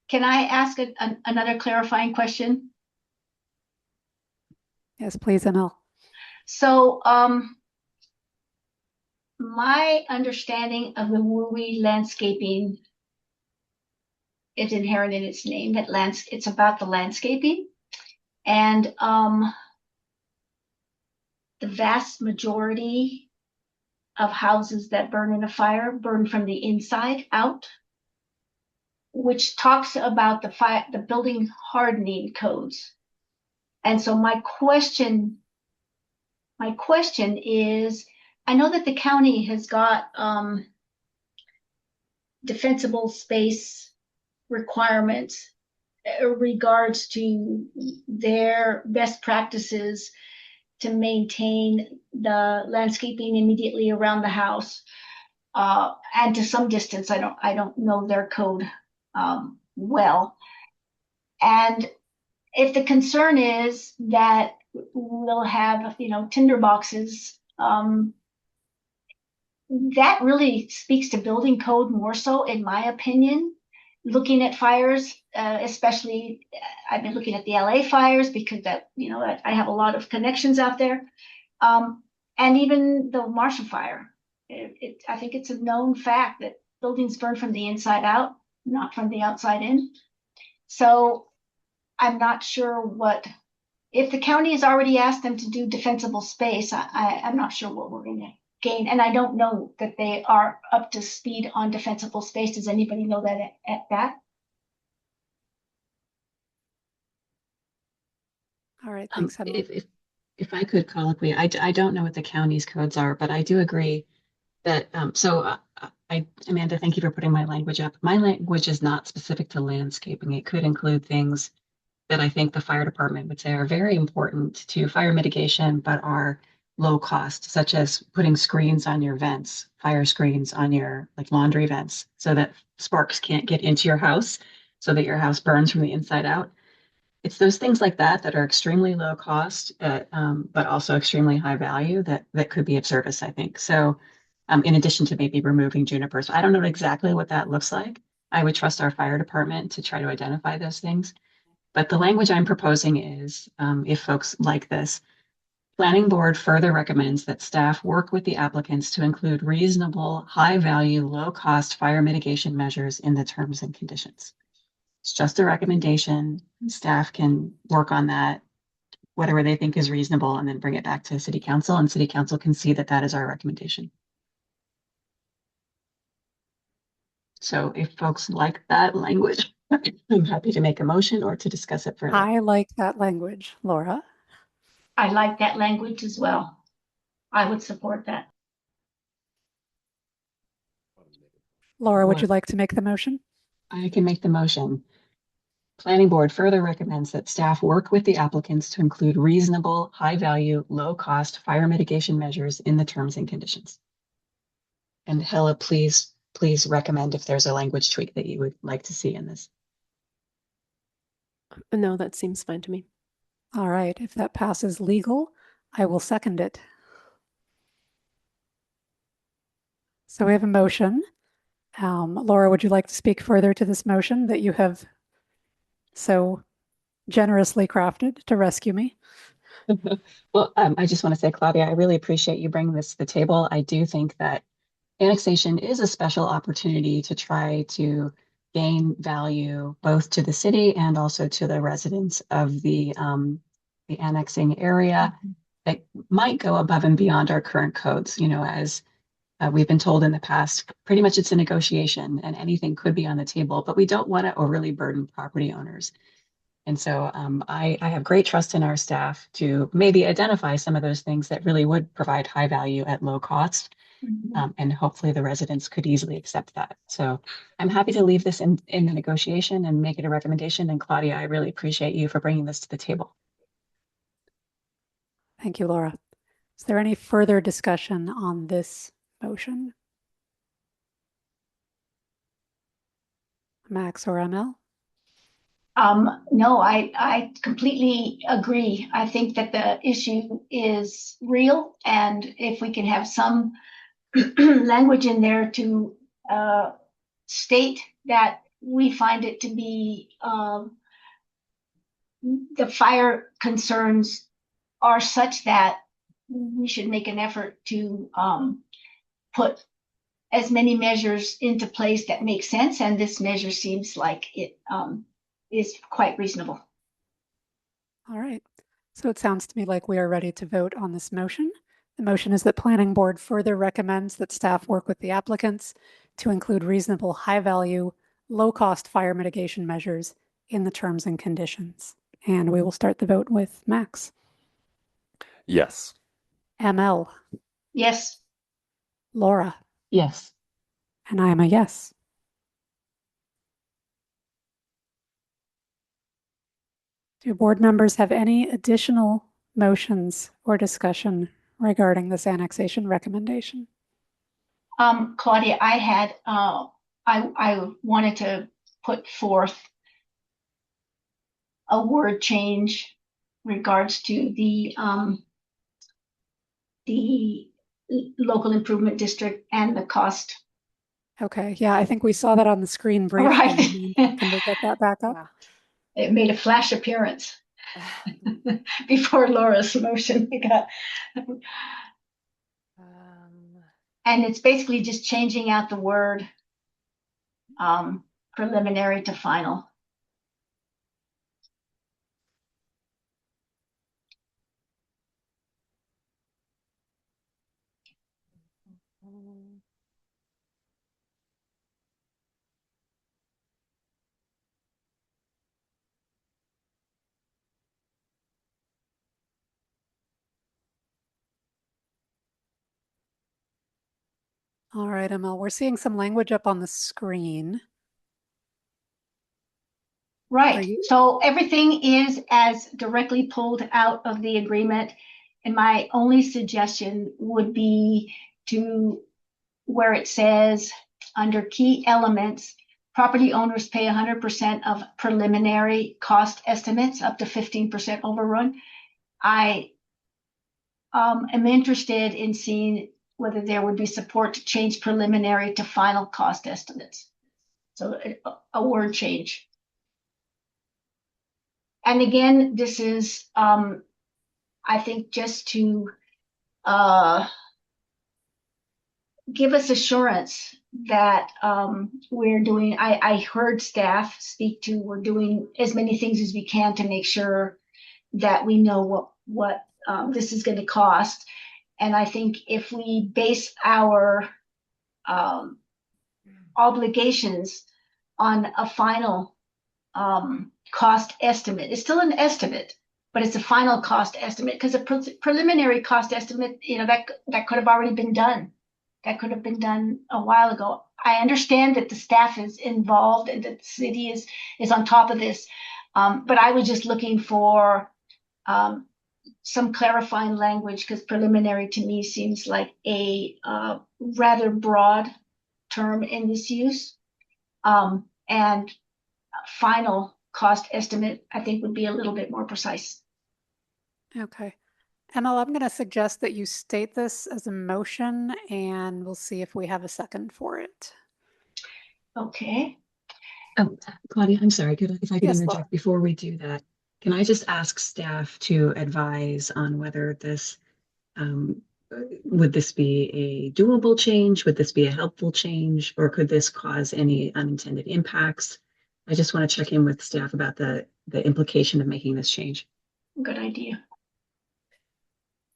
Can I ask another clarifying question? Yes, please, ML. So, my understanding of the WUI landscaping is inherent in its name. It's about the landscaping, and the vast majority of houses that burn in a fire burn from the inside out, which talks about the building hardening codes. And so my question is, I know that the county has got defensible space requirements regards to their best practices to maintain the landscaping immediately around the house, and to some distance. I don't know their code well. And if the concern is that we'll have, tinder boxes, that really speaks to building code more so, in my opinion. Looking at fires, especially, I've been looking at the LA fires because I have a lot of connections out there, and even the Marshall fire. I think it's a known fact that buildings burn from the inside out, not from the outside in. So I'm not sure if the county has already asked them to do defensible space. I'm not sure what we're going to gain, and I don't know that they are up to speed on defensible space. Does anybody know that at that? All right, thanks, ML. If I could colloquy, I don't know what the county's codes are, but I do agree that Amanda, thank you for putting my language up. My language is not specific to landscaping. It could include things that I think the fire department would say are very important to fire mitigation, but are low cost, such as putting screens on your vents, fire screens on your laundry vents, so that sparks can't get into your house, so that your house burns from the inside out. It's those things like that are extremely low cost, but also extremely high value that could be of service, I think. So in addition to maybe removing junipers, I don't know exactly what that looks like. I would trust our fire department to try to identify those things. But the language I'm proposing is, if folks like this, Planning Board further recommends that staff work with the applicants to include reasonable, high-value, low-cost fire mitigation measures in the terms and conditions. It's just a recommendation. Staff can work on that, whatever they think is reasonable, and then bring it back to City Council, and City Council can see that that is our recommendation. So if folks like that language, I'm happy to make a motion or to discuss it further. I like that language, Laura. I like that language as well. I would support that. Laura, would Sure. you like to make the motion? I can make the motion. Planning board further recommends that staff work with the applicants to include reasonable, high-value, low-cost fire mitigation measures in the terms and conditions. And Hella, please recommend if there's a language tweak that you would like to see in this. No, that seems fine to me. All right, if that passes legal, I will second it. So we have a motion. Laura, would you like to speak further to this motion that you have so generously crafted to rescue me? Well, I just want to say, Claudia, I really appreciate you bringing this to the table. I do think that annexation is a special opportunity to try to gain value both to the city and also to the residents of the annexing area that might go above and beyond our current codes. You know, as we've been told in the past, pretty much it's a negotiation and anything could be on the table, but we don't want to overly burden property owners. And so I have great trust in our staff to maybe identify some of those things that really would provide high value at low cost. And hopefully the residents could easily accept that. So I'm happy to leave this in the negotiation and make it a recommendation. And Claudia, I really appreciate you for bringing this to the table. Thank you, Laura. Is there any further discussion on this motion? Max or ML? No, I completely agree. I think that the issue is real, and if we can have some language in there to state that we find it to be the fire concerns are such that we should make an effort to put as many measures into place that make sense, and this measure seems like it is quite reasonable. All right. So it sounds to me like we are ready to vote on this motion. The motion is that Planning Board further recommends that staff work with the applicants to include reasonable, high-value, low-cost fire mitigation measures in the terms and conditions. And we will start the vote with Max. Yes. ML. Yes. Laura. Yes. And I am a yes. Do board members have any additional motions or discussion regarding this annexation recommendation? Claudia, I had I wanted to put forth a word change regards to the local improvement district and the cost. Okay, yeah, I think we saw that on the screen briefly. Right. Can we get that back up? It made a flash appearance before Laura's motion. And it's basically just changing out the word preliminary to final. All right, Emil, we're seeing some language up on the screen. Right. So everything is as directly pulled out of the agreement. And my only suggestion would be to where it says under key elements, property owners pay 100% of preliminary cost estimates up to 15% overrun. I am interested in seeing whether there would be support to change preliminary to final cost estimates. So a word change. And again, this is, I think, just to give us assurance that we're doing, I heard staff speak to, we're doing as many things as we can to make sure that we know what this is going to cost. And I think if we base our obligations on a final cost estimate. It's still an estimate, but it's a final cost estimate because a preliminary cost estimate, that could have already been done. That could have been done a while ago. I understand that the staff is involved and that the city is on top of this, but I was just looking for some clarifying language because preliminary to me seems like a rather broad term in this use. And final cost estimate, I think, would be a little bit more precise. Okay. ML, I'm going to suggest that you state this as a motion, and we'll see if we have a second for it. Okay. Oh, Claudia, I'm sorry. If I could Yes, interject Laura. before we do that, can I just ask staff to advise on whether this would this be a doable change? Would this be a helpful change? Or could this cause any unintended impacts? I just want to check in with staff about the implication of making this change. Good idea.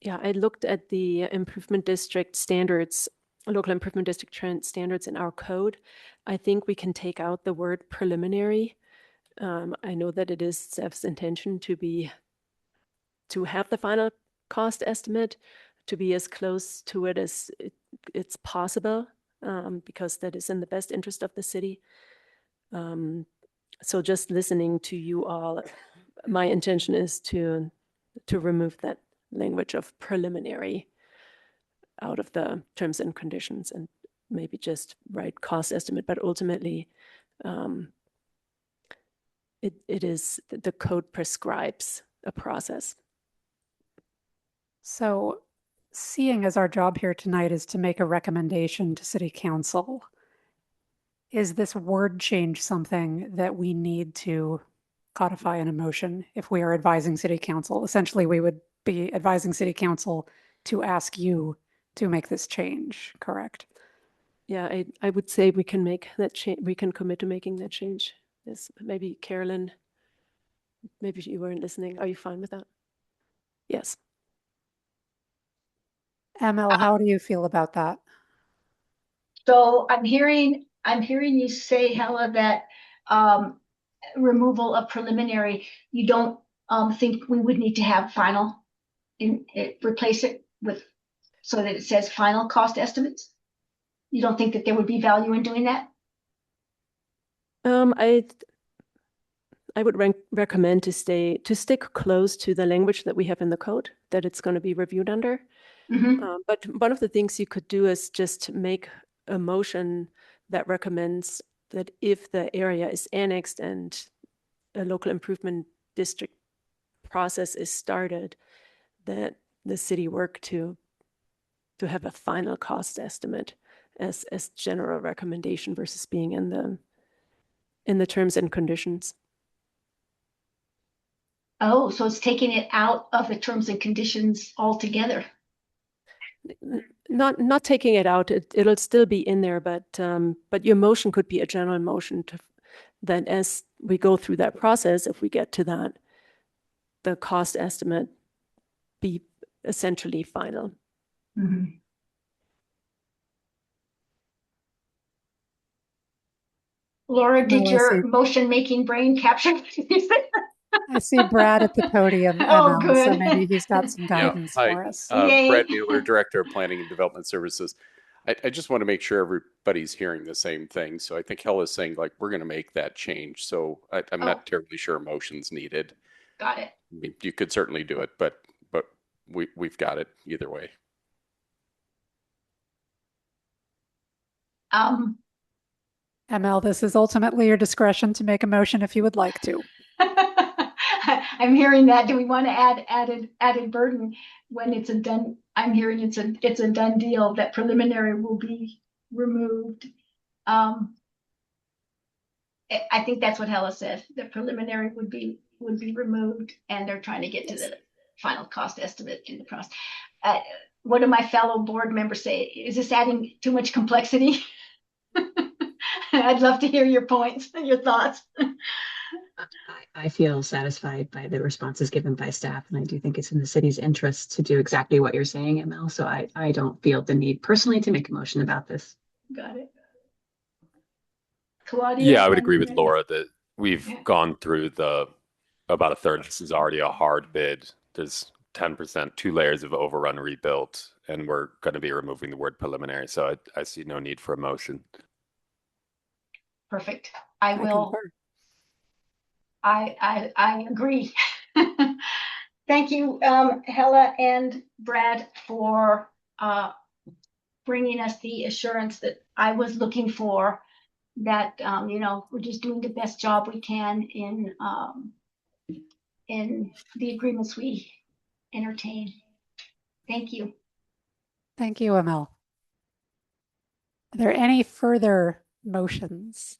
Yeah, I looked at the improvement district standards, local improvement district standards in our code. I think we can take out the word preliminary. I know that it is staff's intention to have the final cost estimate, to be as close to it as it's possible, because that is in the best interest of the city. So just listening to you all, my intention is to remove that language of preliminary out of the terms and conditions and maybe just write cost estimate, but ultimately it is the code prescribes a process. So seeing as our job here tonight is to make a recommendation to City Council, is this word change something that we need to codify in a motion if we are advising City Council? Essentially, we would be advising City Council to ask you to make this change, correct? Yeah, I would say we can make that change. We can commit to making that change. Yes, maybe Carolyn, maybe you weren't listening. Are you fine with that? Yes. ML, how do you feel about that? So I'm hearing you say, Hella, that removal of preliminary, you don't think we would need to have final replace it with so that it says final cost estimates? You don't think that there would be value in doing that? I would recommend to stick close to the language that we have in the code that it's going to be reviewed under. Mm-hmm. But one of the things you could do is just make a motion that recommends that if the area is annexed and a local improvement district process is started, that the city work to have a final cost estimate as general recommendation versus being in the terms and conditions. Oh, so it's taking it out of the terms and conditions altogether. Not taking it out, it'll still be in there, but your motion could be a general motion that as we go through that process, if we get to that, the cost estimate be essentially final. Mm-hmm. Laura, did your motion-making brain capture what you said? I see Brad at the podium, Oh, ML, so good. maybe he's got some guidance Hi, for us. Yay. Brad Mueller, Director of Planning and Development Services. I just want to make sure everybody's hearing the same thing. So I think Hella's saying like we're going to make that change. So I'm not terribly sure a motion's needed. Got it. I mean, you could certainly do it, but we've got it either way. ML, this is ultimately your discretion to make a motion if you would like to. I'm hearing that. Do we want to add added burden when it's a done? I'm hearing it's a done deal that preliminary will be removed. I think that's what Hella said. The preliminary would be removed, and they're trying to get to the final cost estimate in the process. One of my fellow board members say, "Is this adding too much complexity?" I'd love to hear your points and your thoughts. I feel satisfied by the responses given by staff, and I do think it's in the city's interest to do exactly what you're saying, ML. So I don't feel the need personally to make a motion about this. Got it. Claudia? Yeah, I would agree with Laura that We've Yeah. gone through about a third. This is already a hard bid. There's 10%, 2 layers of overrun rebuilt, and we're going to be removing the word preliminary. So I see no need for a motion. Perfect. I will. concur. I agree. Thank you, Hella and Brad, for bringing us the assurance that I was looking for, that we're just doing the best job we can in the agreements we entertain. Thank you. Thank you, Emil. Are there any further motions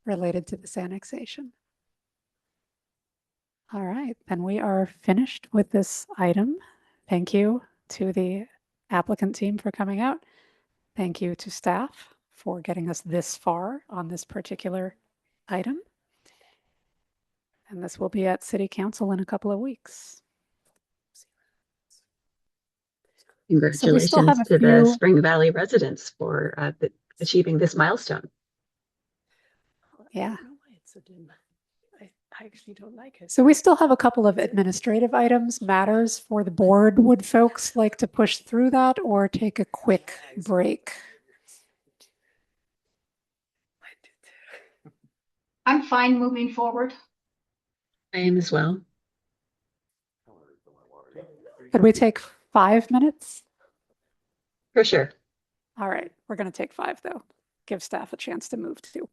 related to this annexation? All right, then we are finished with this item. Thank you to the applicant team for coming out. Thank you to staff for getting us this far on this particular item. And this will be at City Council in a couple of weeks. Congratulations have a to the few- Spring Valley residents for achieving this milestone. Yeah. I don't know why it's so dim. I actually don't like it. So we still have a couple of administrative items, matters for the board. Would folks like to push through that or take a quick break? I'm fine moving forward. I am as well. Could we take 5 minutes? For sure. All right, we're going to take 5 though. Give staff a chance to move too.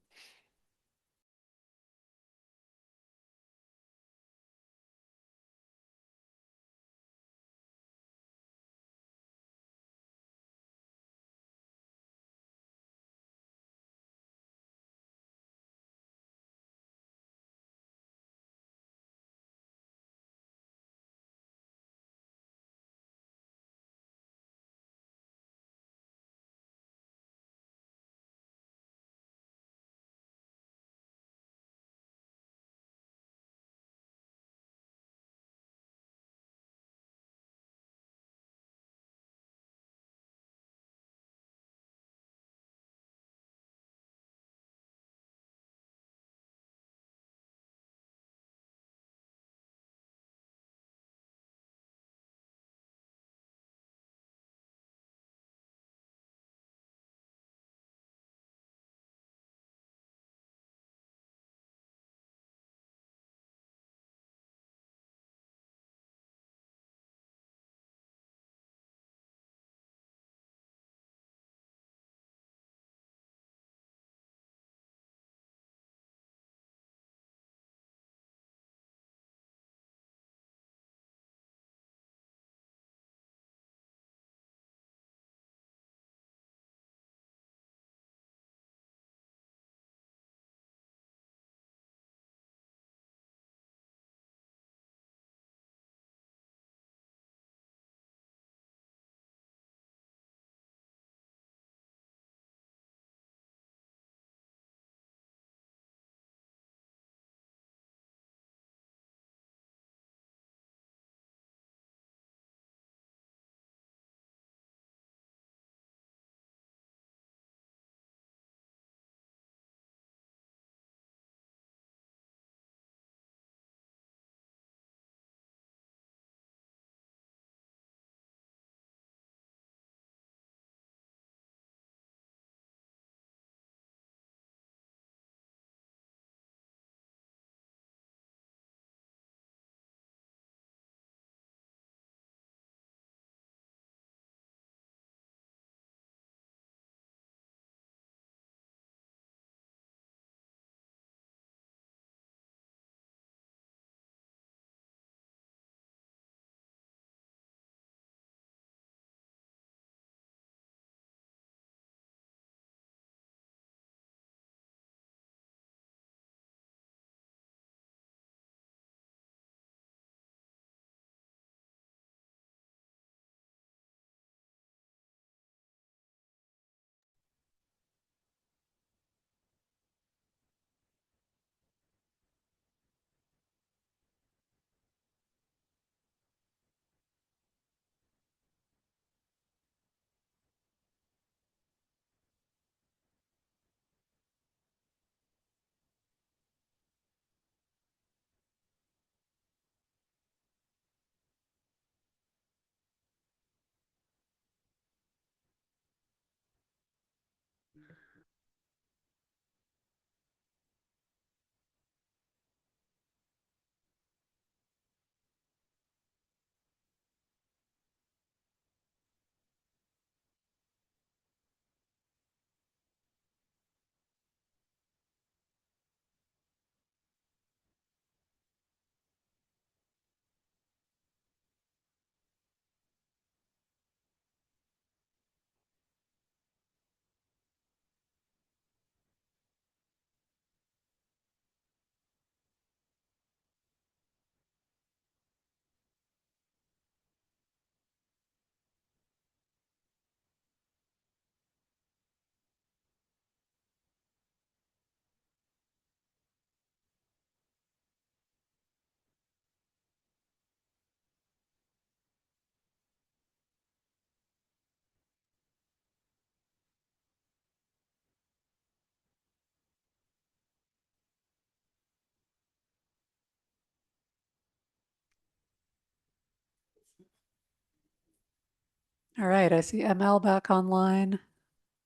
All right, I see ML back online.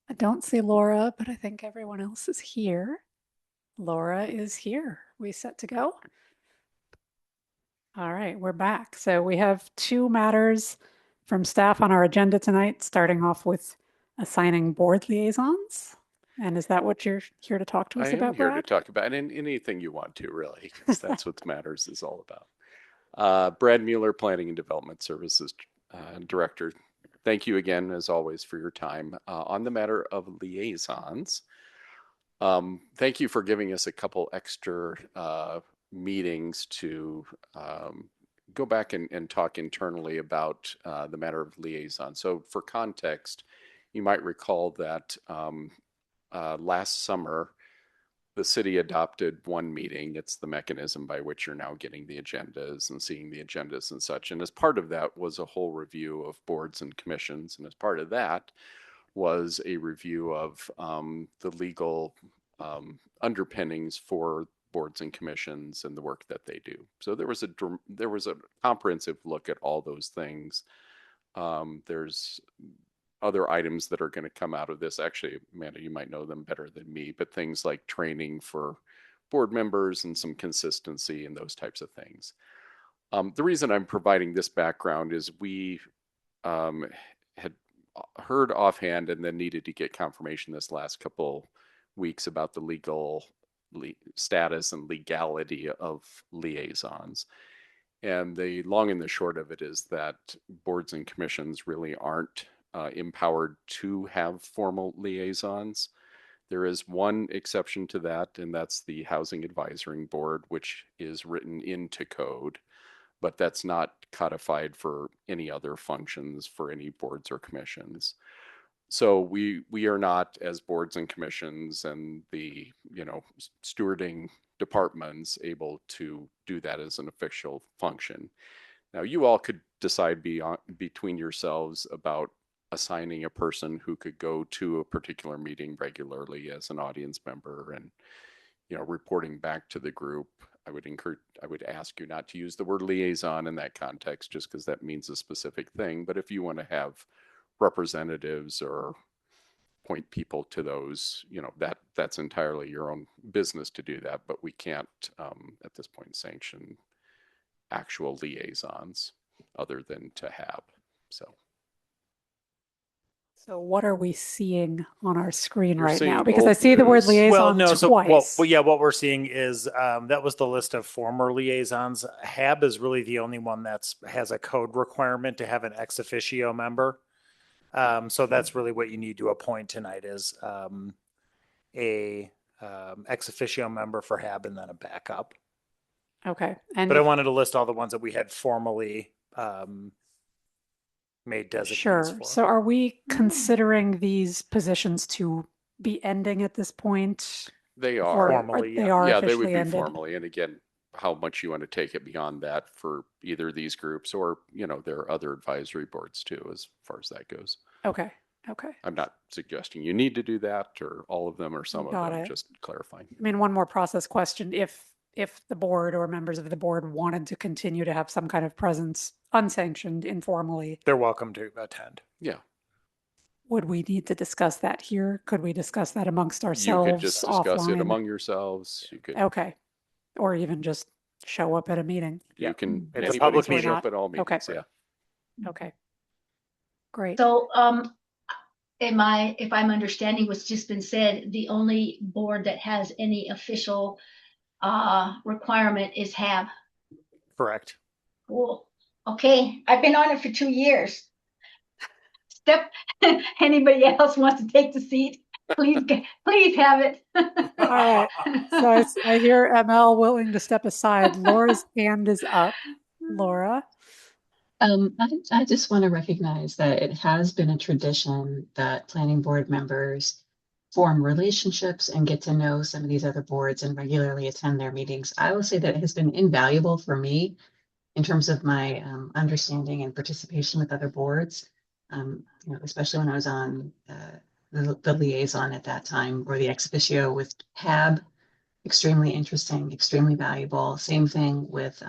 I don't see Laura, but I think everyone else is here. Laura is here. We set to go? All right, we're back. So we have two matters from staff on our agenda tonight, starting off with assigning board liaisons. And is that what you're here to talk to us I am about, here to Brad? talk about anything you want to, really, because that's what matters is all about. Brad Mueller, Planning and Development Services Director. Thank you again, as always, for your time. On the matter of liaisons, thank you for giving us a couple extra meetings to go back and talk internally about the matter of liaison. So for context, you might recall that last summer, the city adopted one meeting. It's the mechanism by which you're now getting the agendas and seeing the agendas and such. And as part of that was a whole review of boards and commissions. And as part of that was a review of the legal underpinnings for boards and commissions and the work that they do. So there was a comprehensive look at all those things. There's other items that are going to come out of this. Actually, Amanda, you might know them better than me, but things like training for board members and some consistency and those types of things. The reason I'm providing this background is we had heard offhand and then needed to get confirmation this last couple weeks about the legal status and legality of liaisons. And the long and the short of it is that boards and commissions really aren't empowered to have formal liaisons. There is one exception to that, and that's the Housing Advisory Board, which is written into code, but that's not codified for any other functions for any boards or commissions. So we are not, as boards and commissions and the stewarding departments, able to do that as an official function. Now, you all could decide between yourselves about assigning a person who could go to a particular meeting regularly as an audience member and reporting back to the group. I would ask you not to use the word liaison in that context, just because that means a specific thing. But if you want to have representatives or point people to those, that's entirely your own business to do that. But we can't at this point sanction actual liaisons other than to have. So what are we seeing on our screen You're right now? seeing Because I see the word there's- liaison Well, no, twice. what we're seeing is that was the list of former liaisons. HAB is really the only one has a code requirement to have an ex officio member. So that's really what you need to appoint tonight is a ex officio member for HAB and then a backup. Okay. And But I wanted to list all the ones that we had formally made designations sure. for. So are we considering these positions to be ending at this point? They Or are. Formally, they yeah. are Yeah, they officially would be ended? formally. And again, how much you want to take it beyond that for either of these groups or, there are other advisory boards too, as far as that goes. Okay. Okay. I'm not suggesting you need to do that or all of them or some Got of them, it. just clarifying. I mean, one more process question. If the board or members of the board wanted to continue to have some kind of presence unsanctioned informally, They're welcome to attend. Yeah, would we need to discuss that here? Could we discuss that amongst you ourselves could just discuss offline? it among yourselves. You could, Okay. Or even just show up at a meeting. you can, It's a anybody public can meeting. show up at all Okay. meetings, yeah. Okay. Great. So, if I'm understanding what's just been said, the only board that has any official requirement is HAB. Correct. Cool. Okay, I've been on it for 2 years. Anybody else wants to take the seat? Please have it. All right. So I hear ML willing to step aside. Laura's hand is up. Laura. I just want to recognize that it has been a tradition that planning board members form relationships and get to know some of these other boards and regularly attend their meetings. I will say that it has been invaluable for me in terms of my understanding and participation with other boards, especially when I was on the liaison at that time, or the ex officio with HAB. Extremely interesting, extremely valuable. Same thing with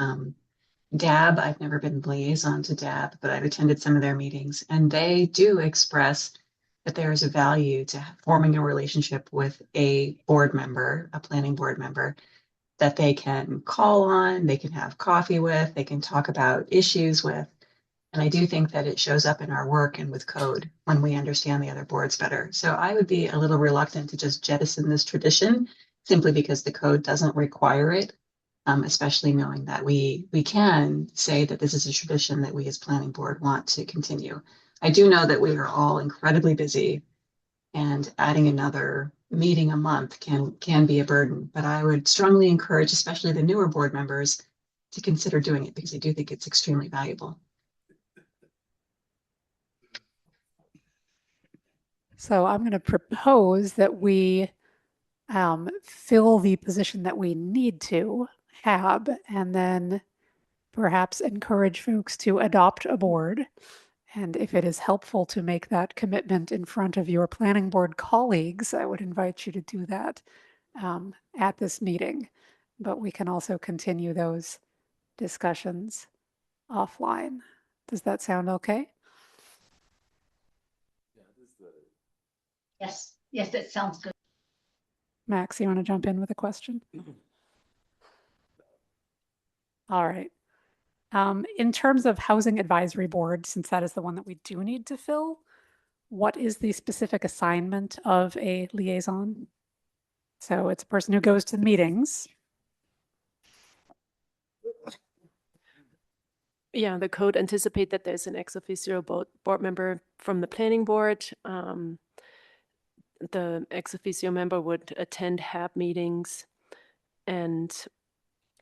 DAB, I've never been liaison to DAB, but I've attended some of their meetings, and they do express that there is a value to forming a relationship with a board member, a planning board member, that they can call on, they can have coffee with, they can talk about issues with. And I do think that it shows up in our work and with code when we understand the other boards better. So I would be a little reluctant to just jettison this tradition simply because the code doesn't require it, especially knowing that we can say that this is a tradition that we as planning board want to continue. I do know that we are all incredibly busy, and adding another meeting a month can be a burden, but I would strongly encourage, especially the newer board members, to consider doing it because I do think it's extremely valuable. So I'm going to propose that we fill the position that we need to have, and then perhaps encourage folks to adopt a board. And if it is helpful to make that commitment in front of your planning board colleagues, I would invite you to do that at this meeting. But we can also continue those discussions offline. Does that sound okay? Yes, yes, that sounds good. Max, you want to jump in with a question? All right. In terms of Housing Advisory Board, since that is the one that we do need to fill, what is the specific assignment of a liaison? So it's a person who goes to the meetings. Yeah, the code anticipate that there's an ex officio board member from the planning board. The ex officio member would attend HAB meetings and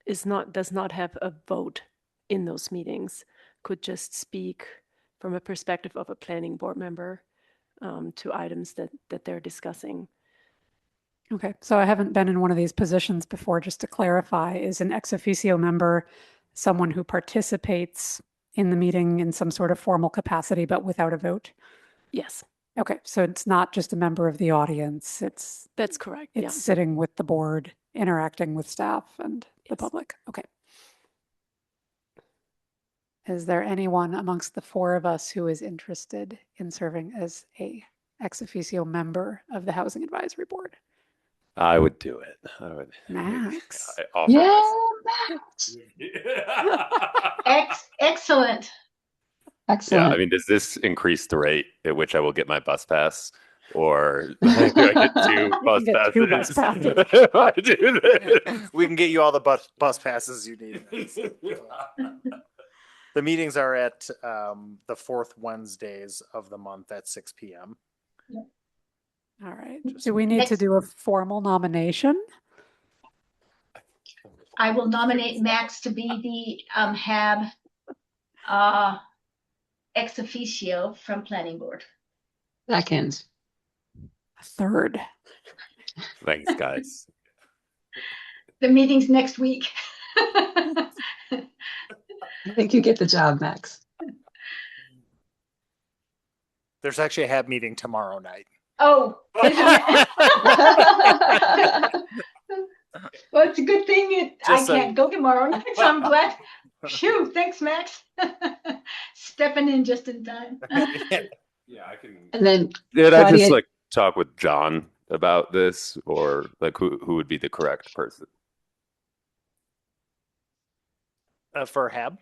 does not have a vote in those meetings, could just speak from a perspective of a planning board member to items that they're discussing. Okay, so I haven't been in one of these positions before. Just to clarify, is an ex officio member someone who participates in the meeting in some sort of formal capacity but without a vote? Yes. Okay, so it's not just a member of the audience. That's correct. It's sitting with the board, interacting with staff and the public. Okay. Is there anyone amongst the four of us who is interested in serving as a ex officio member of the Housing Advisory Board? I would do it. I would. Max. I offer Max. Excellent. Excellent. Yeah, I mean, does this increase the rate at which I will get my bus pass? Or do I get two bus passes? Two bus passes. If I do this? We can get you all the bus passes you need. The meetings are at the fourth Wednesdays of the month at 6 p.m. All right. Do we need to do a formal nomination? I will nominate Max to be the HAB ex officio from planning board. Second. Third. Thanks, guys. The meeting's next week. I think you get the job, Max. There's actually a HAB meeting tomorrow night. Oh, well, it's a good thing I can't go tomorrow night, so I'm glad. Phew, thanks, Max. Stepping in just in time. Yeah, I can. And then Did I just Claudia- talk with John about this, or who would be the correct person? For HAB?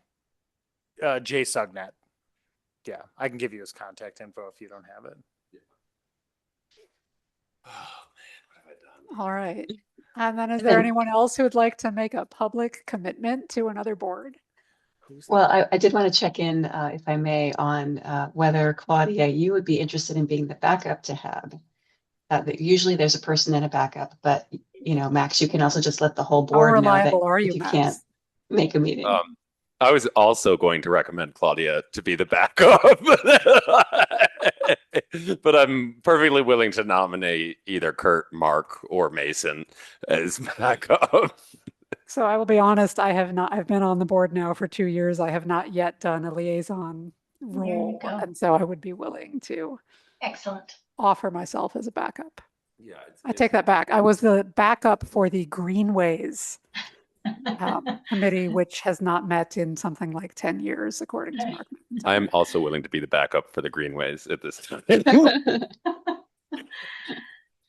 Jay Sugnet. Yeah, I can give you his contact info if you don't have it. Oh man, what have I done? All right. And then is there anyone else who would like to make a public commitment to another board? Well, I did want to check in, if I may, on whether, Claudia, you would be interested in being the backup to HAB. Usually there's a person and a backup, but Max, you can also just let the whole board know that reliable are you, if you Max? can't make a meeting. I was also going to recommend Claudia to be the backup, but I'm perfectly willing to nominate either Kurt, Mark, or Mason as backup. So I will be honest, I've been on the board now for 2 years. I have not yet done a liaison role. go. And so I would be willing to Excellent. offer myself as a backup. Yeah, I take that back. I was the backup for the Greenways committee, which has not met in something like 10 years, according to Mark. I'm also willing to be the backup for the Greenways at this time.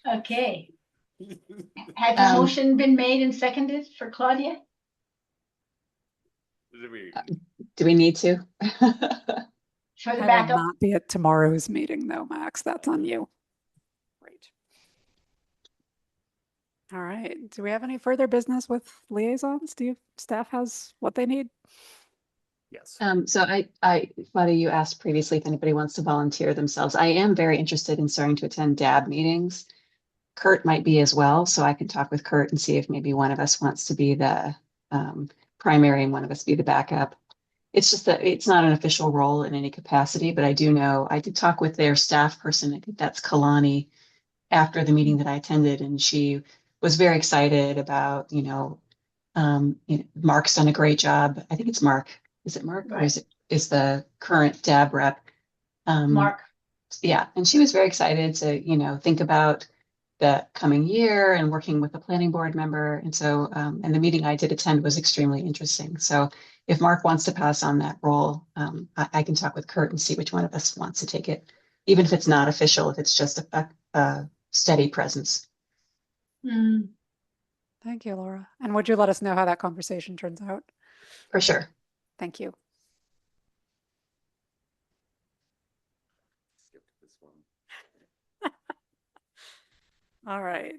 Okay. Has a motion been made and seconded for Claudia? Do we need to? For the I will backup? not be at tomorrow's meeting, though, Max. That's on you. Great. All right. Do we have any further business with liaisons? Do you staff has what they need? Yes. So Claudia, you asked previously if anybody wants to volunteer themselves. I am very interested in starting to attend DAB meetings. Kurt might be as well, so I can talk with Kurt and see if maybe one of us wants to be the primary and one of us be the backup. It's just that it's not an official role in any capacity, but I do know, I did talk with their staff person, I think that's Kalani, after the meeting that I attended, and she was very excited about, Mark's done a great job. I think it's Mark. Is it Mark? Or is the current DAB rep? Mark. Yeah, and she was very excited to, think about the coming year and working with the planning board member. And so, and the meeting I did attend was extremely interesting. So if Mark wants to pass on that role, I can talk with Kurt and see which one of us wants to take it, even if it's not official, if it's just a steady presence. Thank you, Laura. And would you let us know how that conversation turns out? For sure. Thank you. All right.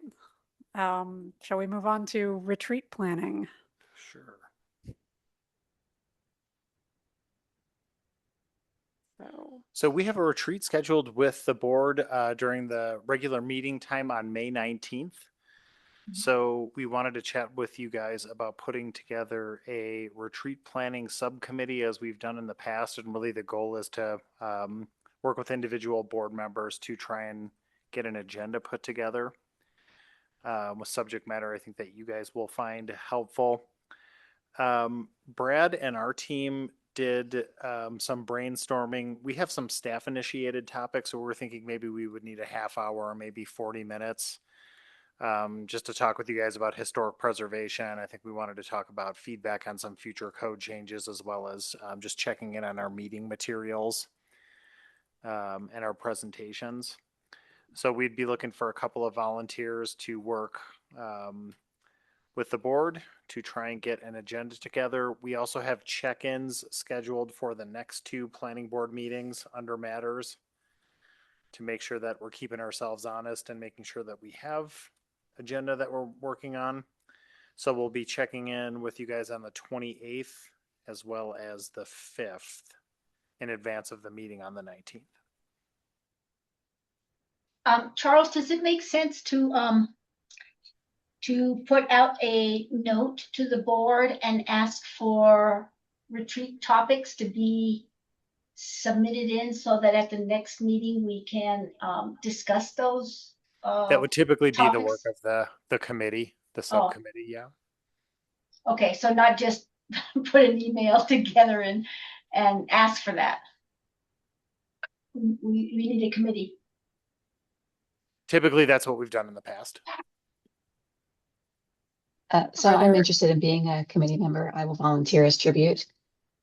Shall we move on to retreat planning? Sure. So we have a retreat scheduled with the board during the regular meeting time on May 19th. So we wanted to chat with you guys about putting together a retreat planning subcommittee as we've done in the past. And really the goal is to work with individual board members to try and get an agenda put together with subject matter I think that you guys will find helpful. Brad and our team did some brainstorming. We have some staff initiated topics, so we're thinking maybe we would need a half hour or maybe 40 minutes just to talk with you guys about historic preservation. I think we wanted to talk about feedback on some future code changes, as well as just checking in on our meeting materials and our presentations. So we'd be looking for a couple of volunteers to work with the board to try and get an agenda together. We also have check-ins scheduled for the next 2 planning board meetings under matters to make sure that we're keeping ourselves honest and making sure that we have agenda that we're working on. So we'll be checking in with you guys on the 28th as well as the 5th in advance of the meeting on the 19th. Charles, does it make sense to put out a note to the board and ask for retreat topics to be submitted in so that at the next meeting we can discuss those? That would typically be the work topics? of the committee, the subcommittee, yeah. Okay, so not just put an email together and ask for that. We need a committee. Typically, that's what we've done in the past. So I'm interested in being a committee member. I will volunteer as tribute.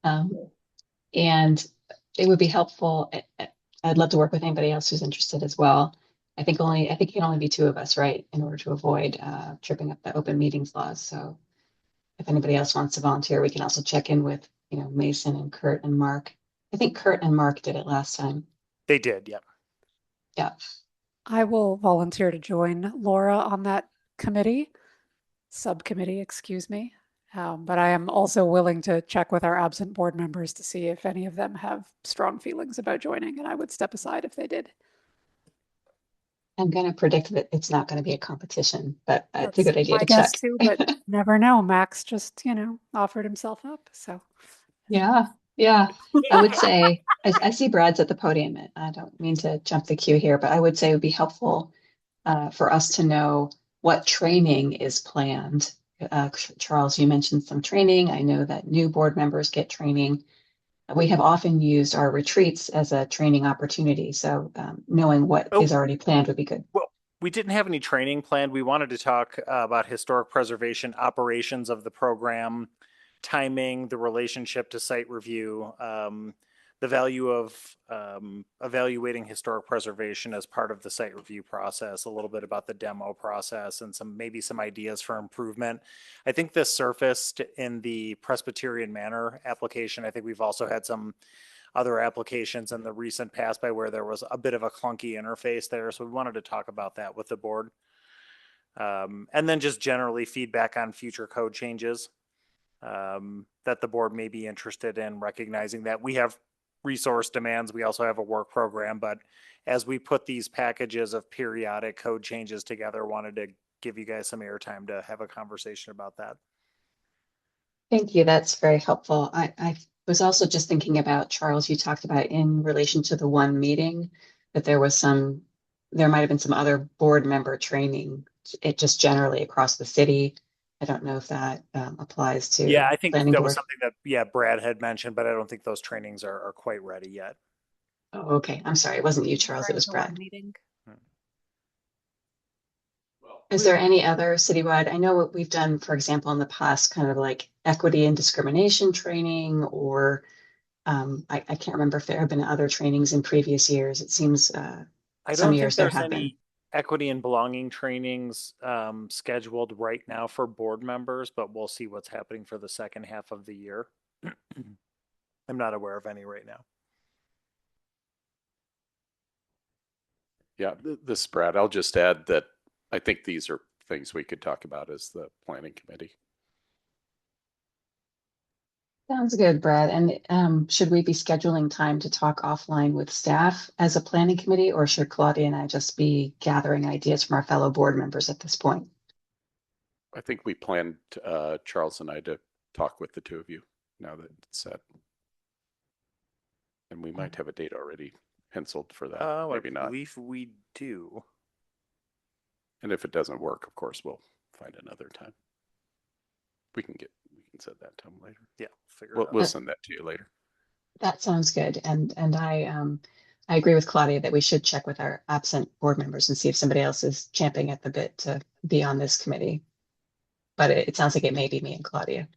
And it would be helpful. I'd love to work with anybody else who's interested as well. I think it can only be 2 of us, right? In order to avoid tripping up the open meetings laws. So if anybody else wants to volunteer, we can also check in with, Mason and Kurt and Mark. I think Kurt and Mark did it last time. They did, yeah. Yeah. I will volunteer to join Laura on that subcommittee, excuse me. But I am also willing to check with our absent board members to see if any of them have strong feelings about joining, and I would step aside if they did. I'm going to predict that it's not going to be a competition, but it's a good idea to check. Too, but never know. Max just, offered himself up. So yeah. I would say, I see Brad's at the podium. I don't mean to jump the queue here, but I would say it would be helpful for us to know what training is planned. Charles, you mentioned some training. I know that new board members get training. We have often used our retreats as a training opportunity. So knowing what is already planned would be good. Well, We didn't have any training planned. We wanted to talk about historic preservation operations of the program, timing, the relationship to site review, the value of evaluating historic preservation as part of the site review process, a little bit about the demo process, and maybe some ideas for improvement. I think this surfaced in the Presbyterian Manor application. I think we've also had some other applications in the recent past by where there was a bit of a clunky interface there. So we wanted to talk about that with the board. And then just generally feedback on future code changes that the board may be interested in, recognizing that we have resource demands. We also have a work program, but as we put these packages of periodic code changes together, wanted to give you guys some airtime to have a conversation about that. Thank you. That's very helpful. I was also just thinking about, Charles, you talked about in relation to the one meeting that there might have been some other board member training, it just generally across the city. I don't know if that applies to Yeah, I think planning that board. was something that Brad had mentioned, but I don't think those trainings are quite ready yet. Oh, okay. I'm sorry. It wasn't you, Charles. It Referring was to one Brad. meeting. Is there any other citywide? I know what we've done, for example, in the past, kind of like equity and discrimination training, or I can't remember if there have been other trainings in previous years. It seems I some don't years think there there's have been. any equity and belonging trainings scheduled right now for board members, but we'll see what's happening for the second half of the year. I'm not aware of any right now. Yeah, this is Brad. I'll just add that I think these are things we could talk about as the planning committee. Sounds good, Brad. And should we be scheduling time to talk offline with staff as a planning committee, or should Claudia and I just be gathering ideas from our fellow board members at this point? I think we planned, Charles and I, to talk with the two of you now that it's set. And we might have a date already penciled for that. Maybe not. I believe we do. And if it doesn't work, of course, we'll find another time. We can set that time later. Yeah, figure it We'll, out. we'll send that to you later. That sounds good. And I agree with Claudia that we should check with our absent board members and see if somebody else is champing at the bit to be on this committee. But it sounds like it may be me and Claudia.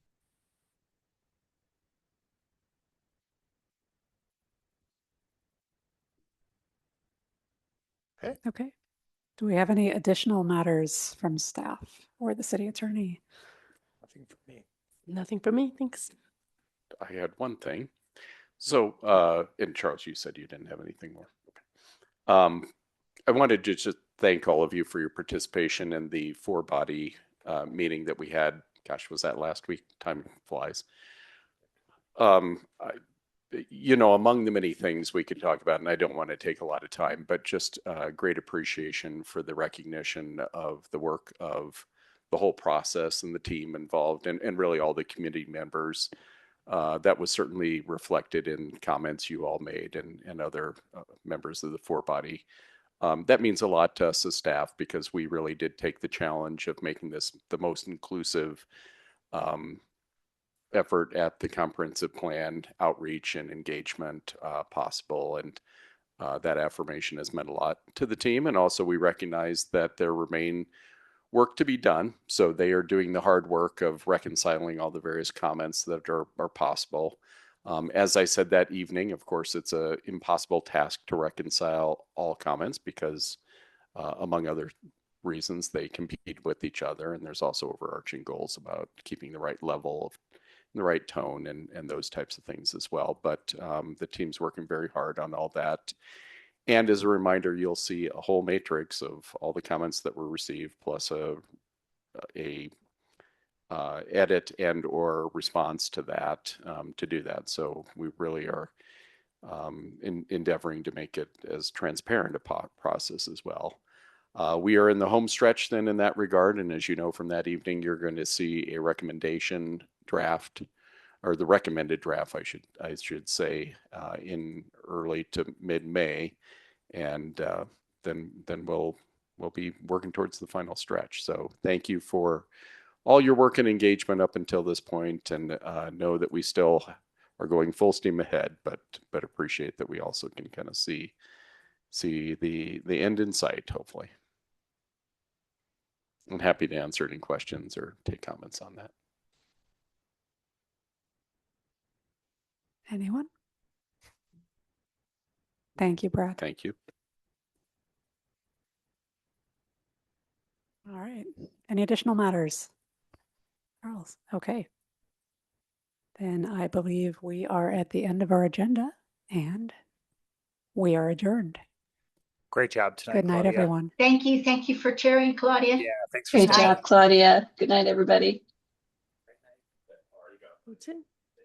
Okay. Do we have any additional matters from staff or the city attorney? Nothing for me. Nothing for me, thanks. I had one thing. So, and Charles, you said you didn't have anything more. Okay. I wanted to just thank all of you for your participation in the four-body meeting that we had. Gosh, was that last week? Time flies. Among the many things we could talk about, and I don't want to take a lot of time, but just great appreciation for the recognition of the work of the whole process and the team involved, and really all the community members. That was certainly reflected in comments you all made and other members of the four-body. That means a lot to us as staff, because we really did take the challenge of making this the most inclusive effort at the comprehensive plan outreach and engagement possible. And that affirmation has meant a lot to the team. And also we recognize that there remain work to be done. So they are doing the hard work of reconciling all the various comments that are possible. As I said that evening, of course, it's an impossible task to reconcile all comments because, among other reasons, they compete with each other. And there's also overarching goals about keeping the right level of the right tone and those types of things as well. But the team's working very hard on all that. And as a reminder, you'll see a whole matrix of all the comments that were received, plus a edit and or response to that to do that. So we really are endeavoring to make it as transparent a process as well. We are in the home stretch then in that regard. And as you know from that evening, you're going to see a recommendation draft, or the recommended draft, I should say, in early to mid-May. And then we'll be working towards the final stretch. So thank you for all your work and engagement up until this point, and know that we still are going full steam ahead, but appreciate that we also can kind of see the end in sight, hopefully. I'm happy to answer any questions or take comments on that. Anyone? Thank you, Brad. Thank you. All right. Any additional matters? Charles? Okay. Then I believe we are at the end of our agenda and we are adjourned. Great job tonight, Good night, Claudia. everyone. Thank you. Thank you for chairing, Claudia. Yeah, thanks for Great staying. job, Claudia. Good night, everybody. Putin?